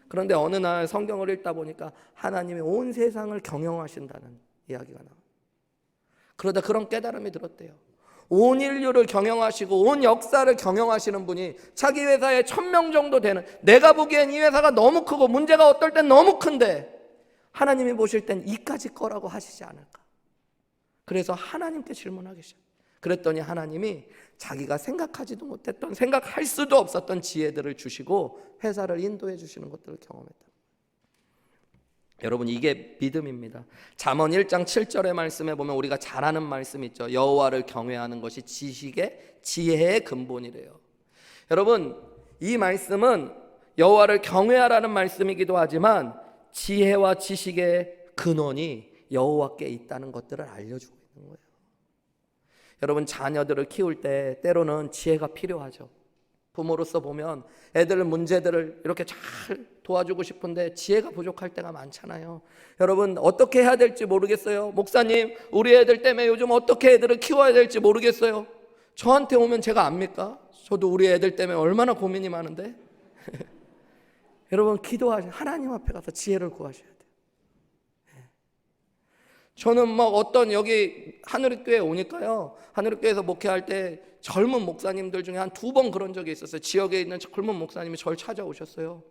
Speaker 1: 그런데 어느 날 성경을 읽다 보니까 하나님이 온 세상을 경영하신다는 이야기가 나와요. 그러다 그런 깨달음이 들었대요. 온 인류를 경영하시고 온 역사를 경영하시는 분이 자기 회사에 1000명 정도 되는, 내가 보기엔 이 회사가 너무 크고 문제가 어떨 땐 너무 큰데 하나님이 보실 땐 이까지 거라고 하시지 않을까. 그래서 하나님께 질문하기 시작해요. 그랬더니 하나님이 자기가 생각하지도 못했던, 생각할 수도 없었던 지혜들을 주시고 회사를 인도해 주시는 것들을 경험했다. 여러분, 이게 믿음입니다. 잠언 1장 7절의 말씀에 보면 우리가 잘 아는 말씀 있죠. 여호와를 경외하는 것이 지혜의 근본이래요. 여러분, 이 말씀은 여호와를 경외하라는 말씀이기도 하지만 지혜와 지식의 근원이 여호와께 있다는 것들을 알려주고 있는 거예요. 여러분, 자녀들을 키울 때 때로는 지혜가 필요하죠. 부모로서 보면 애들 문제들을 이렇게 잘 도와주고 싶은데 지혜가 부족할 때가 많잖아요. 여러분, 어떻게 해야 될지 모르겠어요. 목사님, 우리 애들 때문에 요즘 어떻게 애들을 키워야 될지 모르겠어요. 저한테 오면 제가 압니까? 저도 우리 애들 때문에 얼마나 고민이 많은데. 여러분, 기도하셔. 하나님 앞에 가서 지혜를 구하셔야 돼요. 저는 막 어떤 여기 하늘교회 오니까요, 하늘교회에서 목회할 때 젊은 목사님들 중에 한 2번 그런 적이 있었어요. 지역에 있는 젊은 목사님이 저를 찾아오셨어요.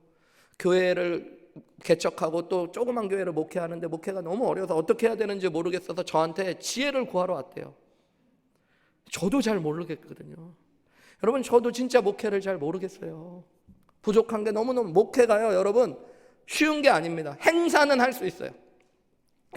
Speaker 1: 교회를 개척하고 또 조그만 교회를 목회하는데 목회가 너무 어려서 어떻게 해야 되는지 모르겠어서 저한테 지혜를 구하러 왔대요. 저도 잘 모르겠거든요. 여러분, 저도 진짜 목회를 잘 모르겠어요. 부족한 게 너무너무, 목회가요 여러분 쉬운 게 아닙니다. 행사는 할 수 있어요.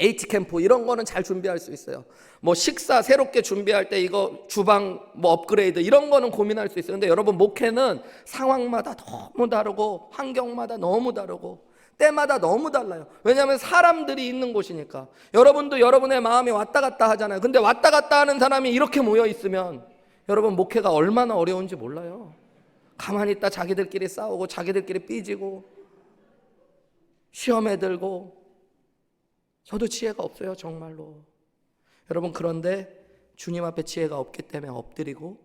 Speaker 1: H캠프 이런 거는 잘 준비할 수 있어요. 뭐 식사 새롭게 준비할 때 이거 주방 뭐 업그레이드 이런 거는 고민할 수 있어요. 근데 여러분, 목회는 상황마다 너무 다르고 환경마다 너무 다르고 때마다 너무 달라요. 왜냐하면 사람들이 있는 곳이니까. 여러분도 여러분의 마음이 왔다 갔다 하잖아요. 근데 왔다 갔다 하는 사람이 이렇게 모여 있으면 여러분, 목회가 얼마나 어려운지 몰라요. 가만히 있다 자기들끼리 싸우고 자기들끼리 삐지고 시험에 들고. 저도 지혜가 없어요, 정말로. 여러분, 그런데 주님 앞에 지혜가 없기 때문에 엎드리고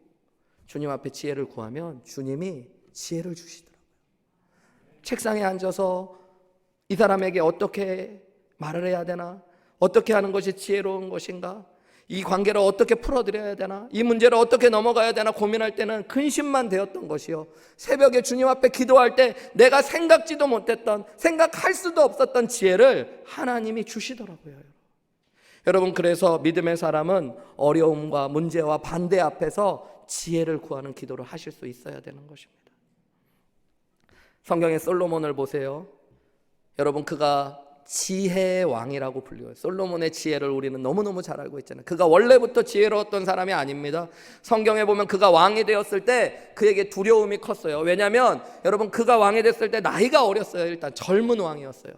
Speaker 1: 주님 앞에 지혜를 구하면 주님이 지혜를 주시더라고요. 책상에 앉아서 이 사람에게 어떻게 말을 해야 되나? 어떻게 하는 것이 지혜로운 것인가? 이 관계를 어떻게 풀어드려야 되나? 이 문제를 어떻게 넘어가야 되나 고민할 때는 근심만 되었던 것이요, 새벽에 주님 앞에 기도할 때 내가 생각지도 못했던, 생각할 수도 없었던 지혜를 하나님이 주시더라고요. 여러분, 그래서 믿음의 사람은 어려움과 문제와 반대 앞에서 지혜를 구하는 기도를 하실 수 있어야 되는 것입니다. 성경의 솔로몬을 보세요. 여러분, 그가 지혜의 왕이라고 불려요. 솔로몬의 지혜를 우리는 너무너무 잘 알고 있잖아요. 그가 원래부터 지혜로웠던 사람이 아닙니다. 성경에 보면 그가 왕이 되었을 때 그에게 두려움이 컸어요. 왜냐하면 여러분, 그가 왕이 됐을 때 나이가 어렸어요. 일단 젊은 왕이었어요.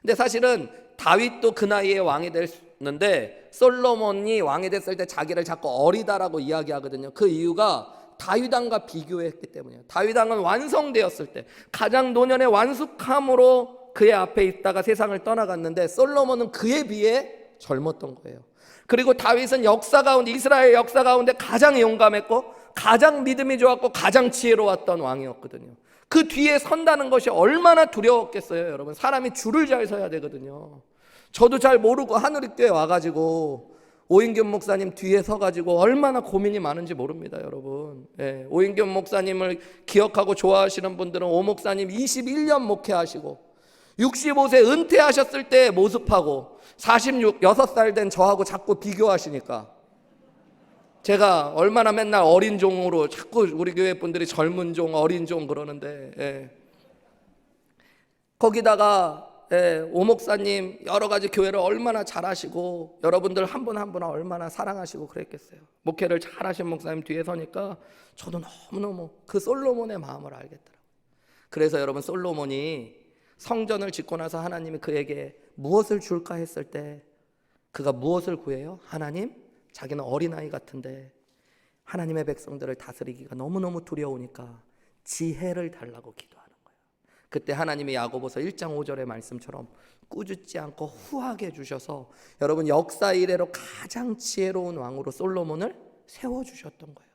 Speaker 1: 근데 사실은 다윗도 그 나이에 왕이 됐는데 솔로몬이 왕이 됐을 때 자기를 자꾸 어리다라고 이야기하거든요. 그 이유가 다윗왕과 비교했기 때문이에요. 다윗왕은 완성되었을 때 가장 노년의 완숙함으로 그의 앞에 있다가 세상을 떠나갔는데 솔로몬은 그에 비해 젊었던 거예요. 그리고 다윗은 역사 가운데, 이스라엘 역사 가운데 가장 용감했고 가장 믿음이 좋았고 가장 지혜로웠던 왕이었거든요. 그 뒤에 선다는 것이 얼마나 두려웠겠어요. 여러분, 사람이 줄을 잘 서야 되거든요. 저도 잘 모르고 하늘교회 와가지고 오인균 목사님 뒤에 서가지고 얼마나 고민이 많은지 모릅니다, 여러분. 오인균 목사님을 기억하고 좋아하시는 분들은 오 목사님 21년 목회하시고 65세 은퇴하셨을 때 모습하고 46살 된 저하고 자꾸 비교하시니까 제가 얼마나 맨날 어린 종으로 자꾸 우리 교회 분들이 젊은 종, 어린 종 그러는데, 거기다가 오 목사님 여러 가지 교회를 얼마나 잘하시고 여러분들 한 분 한 분 얼마나 사랑하시고 그랬겠어요. 목회를 잘하신 목사님 뒤에 서니까 저도 너무너무 그 솔로몬의 마음을 알겠더라고요. 그래서 여러분, 솔로몬이 성전을 짓고 나서 하나님이 그에게 무엇을 줄까 했을 때 그가 무엇을 구해요? 하나님, 자기는 어린아이 같은데 하나님의 백성들을 다스리기가 너무너무 두려우니까 지혜를 달라고 기도하는 거예요. 그때 하나님이 야고보서 1장 5절의 말씀처럼 꾸짖지 않고 후하게 해주셔서 여러분, 역사 이래로 가장 지혜로운 왕으로 솔로몬을 세워주셨던 거예요.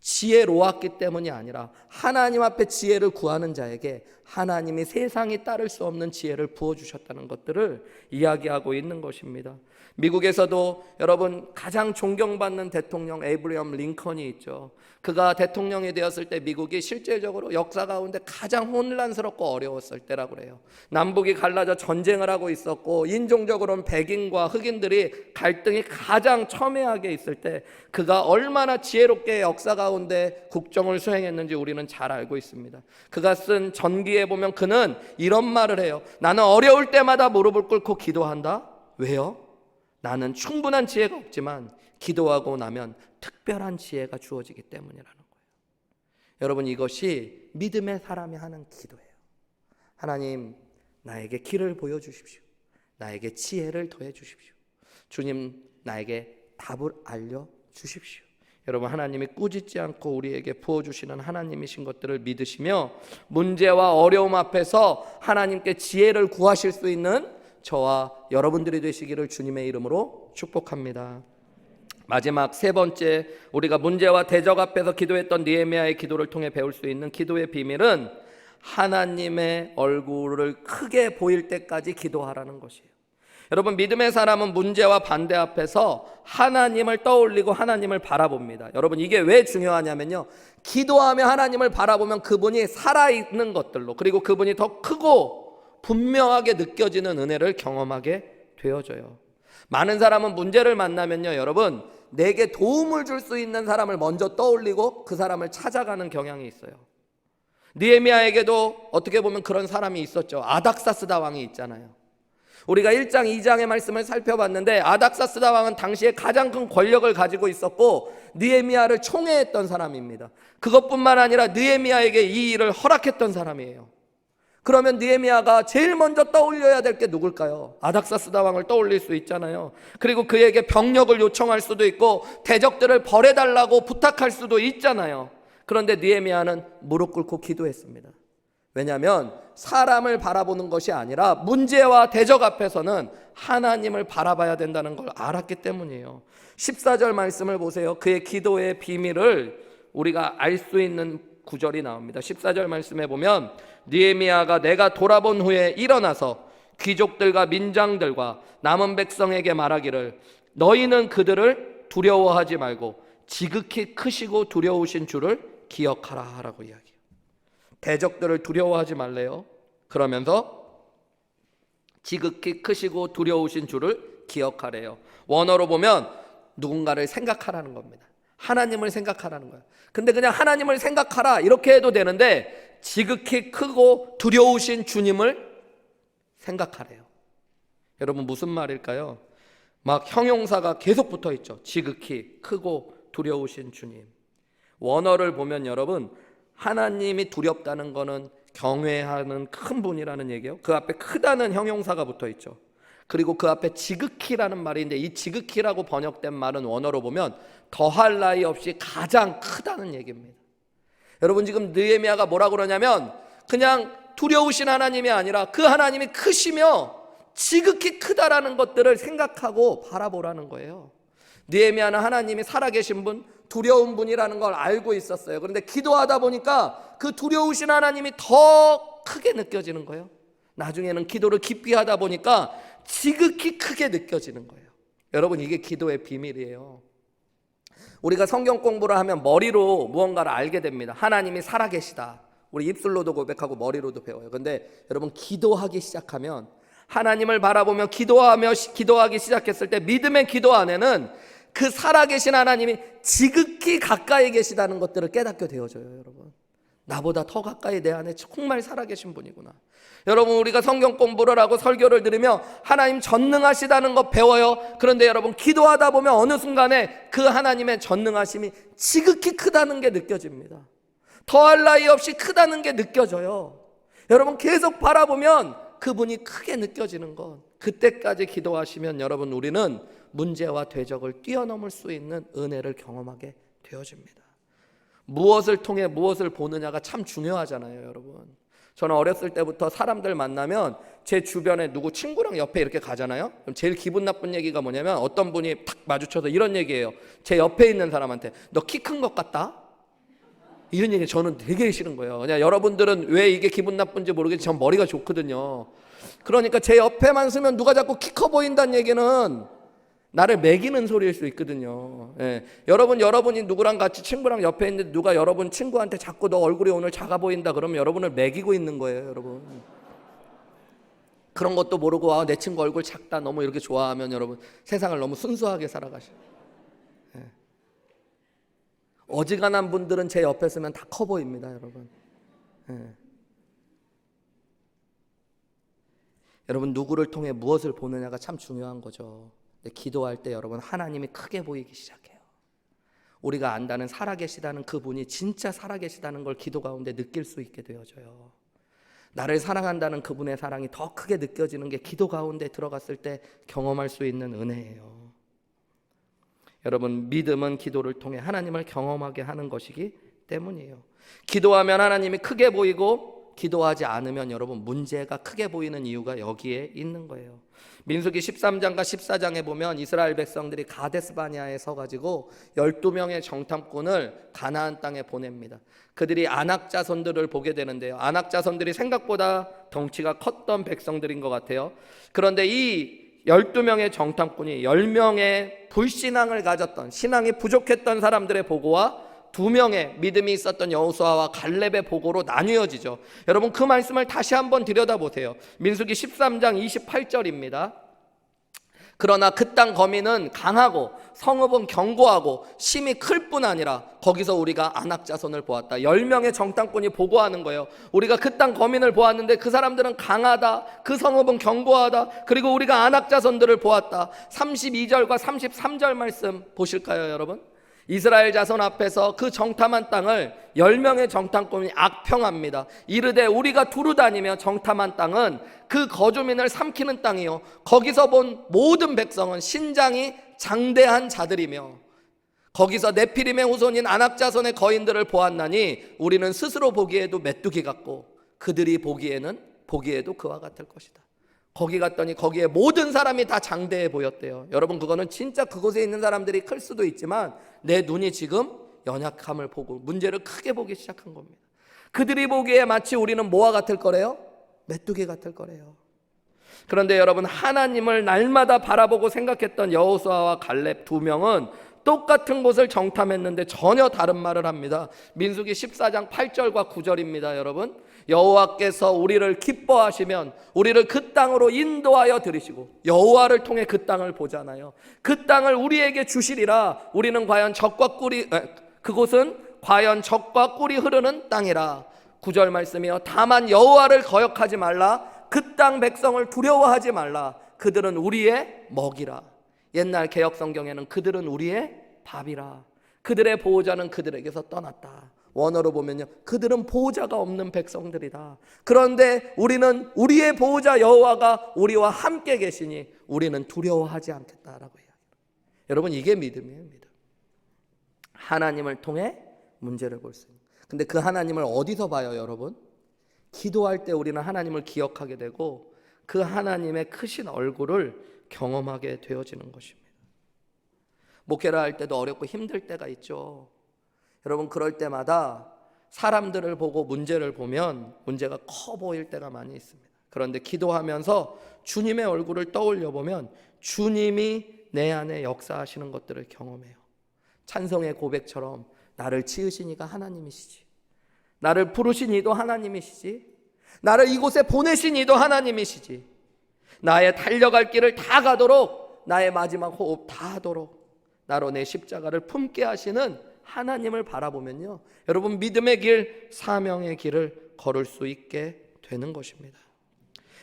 Speaker 1: 지혜로웠기 때문이 아니라 하나님 앞에 지혜를 구하는 자에게 하나님이 세상이 따를 수 없는 지혜를 부어주셨다는 것들을 이야기하고 있는 것입니다. 미국에서도 여러분, 가장 존경받는 대통령 에이브리엄 링컨이 있죠. 그가 대통령이 되었을 때 미국이 실제적으로 역사 가운데 가장 혼란스럽고 어려웠을 때라고 그래요. 남북이 갈라져 전쟁을 하고 있었고 인종적으로는 백인과 흑인들이 갈등이 가장 첨예하게 있을 때 그가 얼마나 지혜롭게 역사 가운데 국정을 수행했는지 우리는 잘 알고 있습니다. 그가 쓴 전기에 보면 그는 이런 말을 해요. 나는 어려울 때마다 무릎을 꿇고 기도한다. 왜요? 나는 충분한 지혜가 없지만 기도하고 나면 특별한 지혜가 주어지기 때문이라는 거예요. 여러분, 이것이 믿음의 사람이 하는 기도예요. 하나님, 나에게 길을 보여주십시오. 나에게 지혜를 더해 주십시오. 주님, 나에게 답을 알려주십시오. 여러분, 하나님이 꾸짖지 않고 우리에게 부어주시는 하나님이신 것들을 믿으시며 문제와 어려움 앞에서 하나님께 지혜를 구하실 수 있는 저와 여러분들이 되시기를 주님의 이름으로 축복합니다. 마지막 세 번째, 우리가 문제와 대적 앞에서 기도했던 느헤미야의 기도를 통해 배울 수 있는 기도의 비밀은 하나님의 얼굴을 크게 보일 때까지 기도하라는 것이에요. 여러분, 믿음의 사람은 문제와 반대 앞에서 하나님을 떠올리고 하나님을 바라봅니다. 여러분, 이게 왜 중요하냐면요, 기도하며 하나님을 바라보면 그분이 살아있는 것들로, 그리고 그분이 더 크고 분명하게 느껴지는 은혜를 경험하게 되어져요. 많은 사람은 문제를 만나면요, 여러분, 내게 도움을 줄 수 있는 사람을 먼저 떠올리고 그 사람을 찾아가는 경향이 있어요. 느헤미야에게도 어떻게 보면 그런 사람이 있었죠. 아닥사스다 왕이 있잖아요. 우리가 1장 2장의 말씀을 살펴봤는데 아닥사스다 왕은 당시에 가장 큰 권력을 가지고 있었고 느헤미야를 총애했던 사람입니다. 그것뿐만 아니라 느헤미야에게 이 일을 허락했던 사람이에요. 그러면 느헤미야가 제일 먼저 떠올려야 될 게 누굴까요? 아닥사스다 왕을 떠올릴 수 있잖아요. 그리고 그에게 병력을 요청할 수도 있고 대적들을 벌해달라고 부탁할 수도 있잖아요. 그런데 느헤미야는 무릎 꿇고 기도했습니다. 왜냐하면 사람을 바라보는 것이 아니라 문제와 대적 앞에서는 하나님을 바라봐야 된다는 걸 알았기 때문이에요. 14절 말씀을 보세요. 그의 기도의 비밀을 우리가 알 수 있는 구절이 나옵니다. 14절 말씀에 보면 느헤미야가 내가 돌아본 후에 일어나서 귀족들과 민장들과 남은 백성에게 말하기를 너희는 그들을 두려워하지 말고 지극히 크시고 두려우신 주를 기억하라 라고 이야기해요. 대적들을 두려워하지 말래요. 그러면서 지극히 크시고 두려우신 주를 기억하래요. 원어로 보면 누군가를 생각하라는 겁니다. 하나님을 생각하라는 거예요. 근데 그냥 하나님을 생각하라 이렇게 해도 되는데 지극히 크고 두려우신 주님을 생각하래요. 여러분, 무슨 말일까요? 막 형용사가 계속 붙어 있죠. 지극히 크고 두려우신 주님. 원어를 보면 여러분, 하나님이 두렵다는 거는 경외하는 큰 분이라는 얘기예요. 그 앞에 크다는 형용사가 붙어 있죠. 그리고 그 앞에 지극히라는 말이 있는데 이 지극히라고 번역된 말은 원어로 보면 더할 나위 없이 가장 크다는 얘기입니다. 여러분, 지금 느헤미야가 뭐라고 그러냐면 그냥 두려우신 하나님이 아니라 그 하나님이 크시며 지극히 크다라는 것들을 생각하고 바라보라는 거예요. 느헤미야는 하나님이 살아계신 분, 두려운 분이라는 걸 알고 있었어요. 그런데 기도하다 보니까 그 두려우신 하나님이 더 크게 느껴지는 거예요. 나중에는 기도를 깊이 하다 보니까 지극히 크게 느껴지는 거예요. 여러분, 이게 기도의 비밀이에요. 우리가 성경 공부를 하면 머리로 무언가를 알게 됩니다. 하나님이 살아계시다. 우리 입술로도 고백하고 머리로도 배워요. 근데 여러분, 기도하기 시작하면 하나님을 바라보며 기도하기 시작했을 때 믿음의 기도 안에는 그 살아계신 하나님이 지극히 가까이 계시다는 것들을 깨닫게 되어져요. 여러분, 나보다 더 가까이 내 안에 정말 살아계신 분이구나. 여러분, 우리가 성경 공부를 하고 설교를 들으며 하나님 전능하시다는 거 배워요. 그런데 여러분, 기도하다 보면 어느 순간에 그 하나님의 전능하심이 지극히 크다는 게 느껴집니다. 더할 나위 없이 크다는 게 느껴져요. 여러분, 계속 바라보면 그분이 크게 느껴지는 것, 그때까지 기도하시면 여러분, 우리는 문제와 대적을 뛰어넘을 수 있는 은혜를 경험하게 되어집니다. 무엇을 통해 무엇을 보느냐가 참 중요하잖아요, 여러분. 저는 어렸을 때부터 사람들 만나면 제 주변에 누구 친구랑 옆에 이렇게 가잖아요. 그럼 제일 기분 나쁜 얘기가 뭐냐면, 어떤 분이 탁 마주쳐서 이런 얘기예요. 제 옆에 있는 사람한테, 너 키 큰 것 같다? 이런 얘기 저는 되게 싫은 거예요. 그냥 여러분들은 왜 이게 기분 나쁜지 모르겠지만 전 머리가 좋거든요. 그러니까 제 옆에만 서면 누가 자꾸 키 커 보인다는 얘기는 나를 매기는 소리일 수 있거든요. 예. 여러분이 누구랑 같이 친구랑 옆에 있는데 누가 여러분 친구한테 자꾸 너 얼굴이 오늘 작아 보인다 그러면 여러분을 매기고 있는 거예요, 여러분. 그런 것도 모르고 내 친구 얼굴 작다 너무 이렇게 좋아하면 여러분 세상을 너무 순수하게 살아가셔요. 예. 어지간한 분들은 제 옆에 서면 다 커 보입니다, 여러분. 예. 여러분, 누구를 통해 무엇을 보느냐가 참 중요한 거죠. 근데 기도할 때 여러분, 하나님이 크게 보이기 시작해요. 우리가 안다는 살아계시다는 그분이 진짜 살아계시다는 걸 기도 가운데 느낄 수 있게 되어져요. 나를 사랑한다는 그분의 사랑이 더 크게 느껴지는 게 기도 가운데 들어갔을 때 경험할 수 있는 은혜예요. 여러분, 믿음은 기도를 통해 하나님을 경험하게 하는 것이기 때문이에요. 기도하면 하나님이 크게 보이고, 기도하지 않으면 여러분 문제가 크게 보이는 이유가 여기에 있는 거예요. 민수기 13장과 14장에 보면 이스라엘 백성들이 가데스 바네아에 서가지고 12명의 정탐꾼을 가나안 땅에 보냅니다. 그들이 아낙 자손들을 보게 되는데요, 아낙 자손들이 생각보다 덩치가 컸던 백성들인 것 같아요. 그런데 이 12명의 정탐꾼이 10명의 불신앙을 가졌던, 신앙이 부족했던 사람들의 보고와 2명의 믿음이 있었던 여호수아와 갈렙의 보고로 나뉘어지죠. 여러분, 그 말씀을 다시 한번 들여다보세요. 민수기 13장 28절입니다. 그러나 그 땅 거민은 강하고 성읍은 견고하고 심이 클 뿐 아니라 거기서 우리가 아낙 자손을 보았다. 10명의 정탐꾼이 보고하는 거예요. 우리가 그 땅 거민을 보았는데 그 사람들은 강하다, 그 성읍은 견고하다, 그리고 우리가 아낙 자손들을 보았다. 32절과 33절 말씀 보실까요, 여러분? 이스라엘 자손 앞에서 그 정탐한 땅을 10명의 정탐꾼이 악평합니다. 이르되 우리가 두루 다니며 정탐한 땅은 그 거주민을 삼키는 땅이요, 거기서 본 모든 백성은 신장이 장대한 자들이며 거기서 네피림의 후손인 아낙 자손의 거인들을 보았나니 우리는 스스로 보기에도 메뚜기 같고 그들이 보기에도 그와 같을 것이다. 거기 갔더니 거기에 모든 사람이 다 장대해 보였대요. 여러분, 그거는 진짜 그곳에 있는 사람들이 클 수도 있지만 내 눈이 지금 연약함을 보고 문제를 크게 보기 시작한 겁니다. 그들이 보기에 마치 우리는 뭐와 같을 거래요? 메뚜기 같을 거래요. 그런데 여러분, 하나님을 날마다 바라보고 생각했던 여호수아와 갈렙 2명은 똑같은 곳을 정탐했는데 전혀 다른 말을 합니다. 민수기 14장 8절과 9절입니다. 여러분, 여호와께서 우리를 기뻐하시면 우리를 그 땅으로 인도하여 들이시고, 여호와를 통해 그 땅을 보잖아요. 그 땅을 우리에게 주시리라. 우리는 과연 그곳은 과연 젖과 꿀이 흐르는 땅이라. 9절 말씀이요, 다만 여호와를 거역하지 말라. 그 땅 백성을 두려워하지 말라. 그들은 우리의 먹이라. 옛날 개역 성경에는 그들은 우리의 밥이라. 그들의 보호자는 그들에게서 떠났다. 원어로 보면요, 그들은 보호자가 없는 백성들이다. 그런데 우리는 우리의 보호자 여호와가 우리와 함께 계시니 우리는 두려워하지 않겠다라고 해요. 여러분, 이게 믿음이에요, 믿음. 하나님을 통해 문제를 볼 수 있는. 근데 그 하나님을 어디서 봐요, 여러분? 기도할 때 우리는 하나님을 기억하게 되고 그 하나님의 크신 얼굴을 경험하게 되어지는 것입니다. 목회를 할 때도 어렵고 힘들 때가 있죠. 여러분, 그럴 때마다 사람들을 보고 문제를 보면 문제가 커 보일 때가 많이 있습니다. 그런데 기도하면서 주님의 얼굴을 떠올려 보면 주님이 내 안에 역사하시는 것들을 경험해요. 찬송의 고백처럼 나를 지으신 이가 하나님이시지, 나를 부르신 이도 하나님이시지, 나를 이곳에 보내신 이도 하나님이시지, 나의 달려갈 길을 다 가도록, 나의 마지막 호흡 다 하도록 나로 내 십자가를 품게 하시는 하나님을 바라보면요, 여러분 믿음의 길, 사명의 길을 걸을 수 있게 되는 것입니다.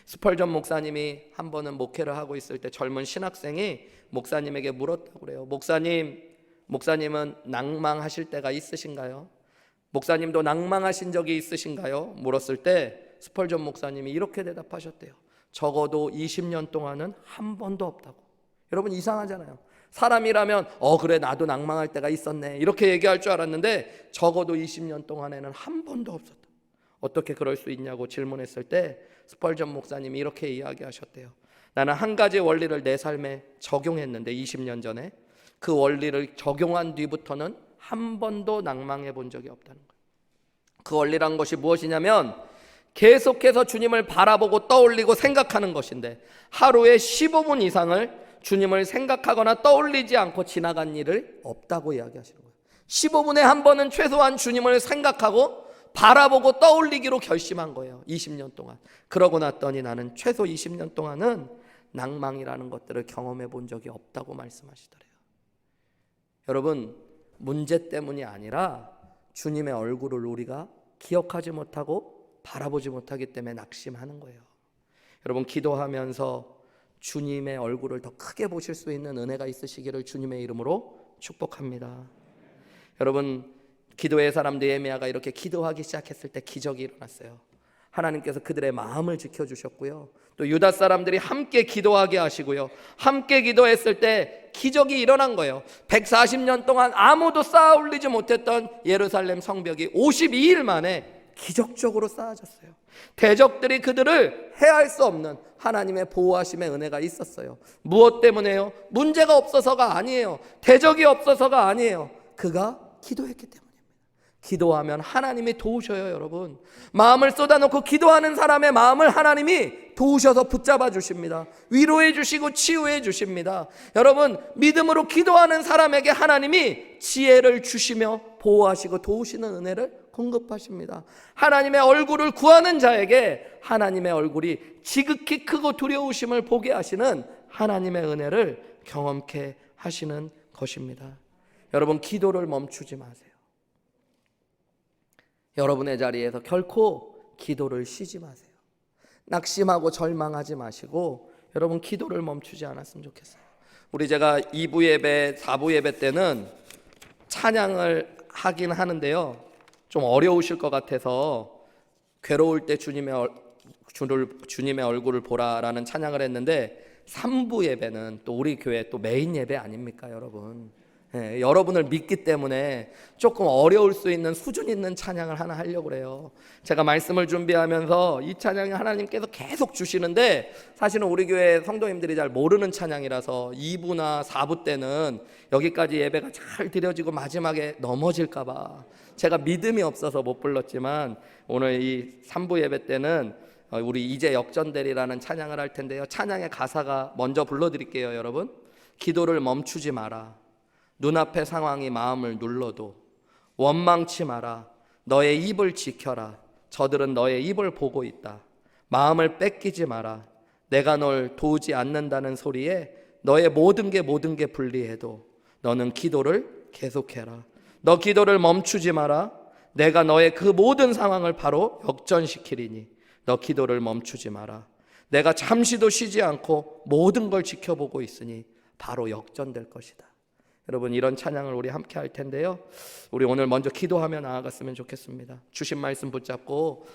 Speaker 1: 스펄전 목사님이 한 번은 목회를 하고 있을 때 젊은 신학생이 목사님에게 물었다고 그래요. 목사님은 낭망하실 때가 있으신가요? 목사님도 낭망하신 적이 있으신가요? 물었을 때 스펄전 목사님이 이렇게 대답하셨대요. 적어도 20년 동안은 한 번도 없다고. 여러분 이상하잖아요. 사람이라면 그래 나도 낭망할 때가 있었네 이렇게 얘기할 줄 알았는데 적어도 20년 동안에는 한 번도 없었다. 어떻게 그럴 수 있냐고 질문했을 때 스펄전 목사님이 이렇게 이야기하셨대요. 나는 한 가지 원리를 내 삶에 적용했는데 20년 전에 그 원리를 적용한 뒤부터는 한 번도 낭망해 본 적이 없다는 거예요. 그 원리란 것이 무엇이냐면 계속해서 주님을 바라보고 떠올리고 생각하는 것인데 하루에 15분 이상을 주님을 생각하거나 떠올리지 않고 지나간 일을 없다고 이야기하시는 거예요. 15분에 한 번은 최소한 주님을 생각하고 바라보고 떠올리기로 결심한 거예요. 20년 동안. 그러고 났더니 나는 최소 20년 동안은 낭망이라는 것들을 경험해 본 적이 없다고 말씀하시더래요. 여러분 문제 때문이 아니라 주님의 얼굴을 우리가 기억하지 못하고 바라보지 못하기 때문에 낙심하는 거예요. 여러분 기도하면서 주님의 얼굴을 더 크게 보실 수 있는 은혜가 있으시기를 주님의 이름으로 축복합니다. 여러분 기도의 사람 느헤미야가 이렇게 기도하기 시작했을 때 기적이 일어났어요. 하나님께서 그들의 마음을 지켜주셨고요, 또 유다 사람들이 함께 기도하게 하시고요, 함께 기도했을 때 기적이 일어난 거예요. 140년 동안 아무도 쌓아 올리지 못했던 예루살렘 성벽이 52일 만에 기적적으로 쌓아졌어요. 대적들이 그들을 해할 수 없는 하나님의 보호하심의 은혜가 있었어요. 무엇 때문에요? 문제가 없어서가 아니에요. 대적이 없어서가 아니에요. 그가 기도했기 때문입니다. 기도하면 하나님이 도우셔요. 여러분 마음을 쏟아놓고 기도하는 사람의 마음을 하나님이 도우셔서 붙잡아 주십니다. 위로해 주시고 치유해 주십니다. 여러분 믿음으로 기도하는 사람에게 하나님이 지혜를 주시며 보호하시고 도우시는 은혜를 공급하십니다. 하나님의 얼굴을 구하는 자에게 하나님의 얼굴이 지극히 크고 두려우심을 보게 하시는 하나님의 은혜를 경험케 하시는 것입니다. 여러분 기도를 멈추지 마세요. 여러분의 자리에서 결코 기도를 쉬지 마세요. 낙심하고 절망하지 마시고 여러분 기도를 멈추지 않았으면 좋겠어요. 제가 2부 예배, 4부 예배 때는 찬양을 하긴 하는데요, 좀 어려우실 것 같아서 괴로울 때 주님의 얼굴을 보라라는 찬양을 했는데 3부 예배는 또 우리 교회 또 메인 예배 아닙니까 여러분? 여러분을 믿기 때문에 조금 어려울 수 있는 수준 있는 찬양을 하나 하려고 그래요. 제가 말씀을 준비하면서 이 찬양이 하나님께서 계속 주시는데 사실은 우리 교회 성도님들이 잘 모르는 찬양이라서 2부나 4부 때는 여기까지 예배가 잘 드려지고 마지막에 넘어질까 봐 제가 믿음이 없어서 못 불렀지만 오늘 이 3부 예배 때는 우리 이제 역전되리라는 찬양을 할 텐데요, 찬양의 가사가 먼저 불러드릴게요. 여러분 기도를 멈추지 마라. 눈앞의 상황이 마음을 눌러도 원망치 마라. 너의 입을 지켜라. 저들은 너의 입을 보고 있다. 마음을 뺏기지 마라. 내가 널 도우지 않는다는 소리에 너의 모든 게 불리해도 너는 기도를 계속해라. 너 기도를 멈추지 마라. 내가 너의 그 모든 상황을 바로 역전시키리니 너 기도를 멈추지 마라. 내가 잠시도 쉬지 않고 모든 걸 지켜보고 있으니 바로 역전될 것이다. 여러분 이런 찬양을 우리 함께 할 텐데요, 우리 오늘 먼저 기도하며 나아갔으면 좋겠습니다. 주신 말씀 붙잡고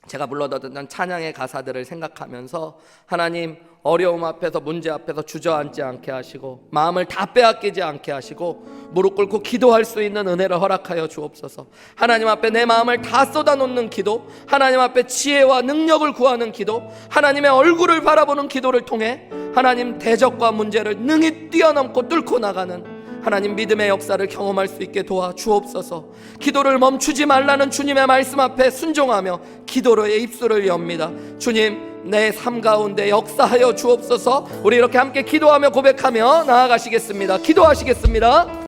Speaker 1: 제가 불러드렸던 찬양의 가사들을 생각하면서 하나님 어려움 앞에서 문제 앞에서 주저앉지 않게 하시고 마음을 다 빼앗기지 않게 하시고 무릎 꿇고 기도할 수 있는 은혜를 허락하여 주옵소서. 하나님 앞에 내 마음을 다 쏟아놓는 기도, 하나님 앞에 지혜와 능력을 구하는 기도, 하나님의 얼굴을 바라보는 기도를 통해 하나님 대적과 문제를 능히 뛰어넘고 뚫고 나가는 하나님 믿음의 역사를 경험할 수 있게 도와 주옵소서. 기도를 멈추지 말라는 주님의 말씀 앞에 순종하며 기도로의 입술을 엽니다. 주님 내 삶 가운데 역사하여 주옵소서. 우리 이렇게 함께 기도하며 고백하며 나아가시겠습니다. 기도하시겠습니다.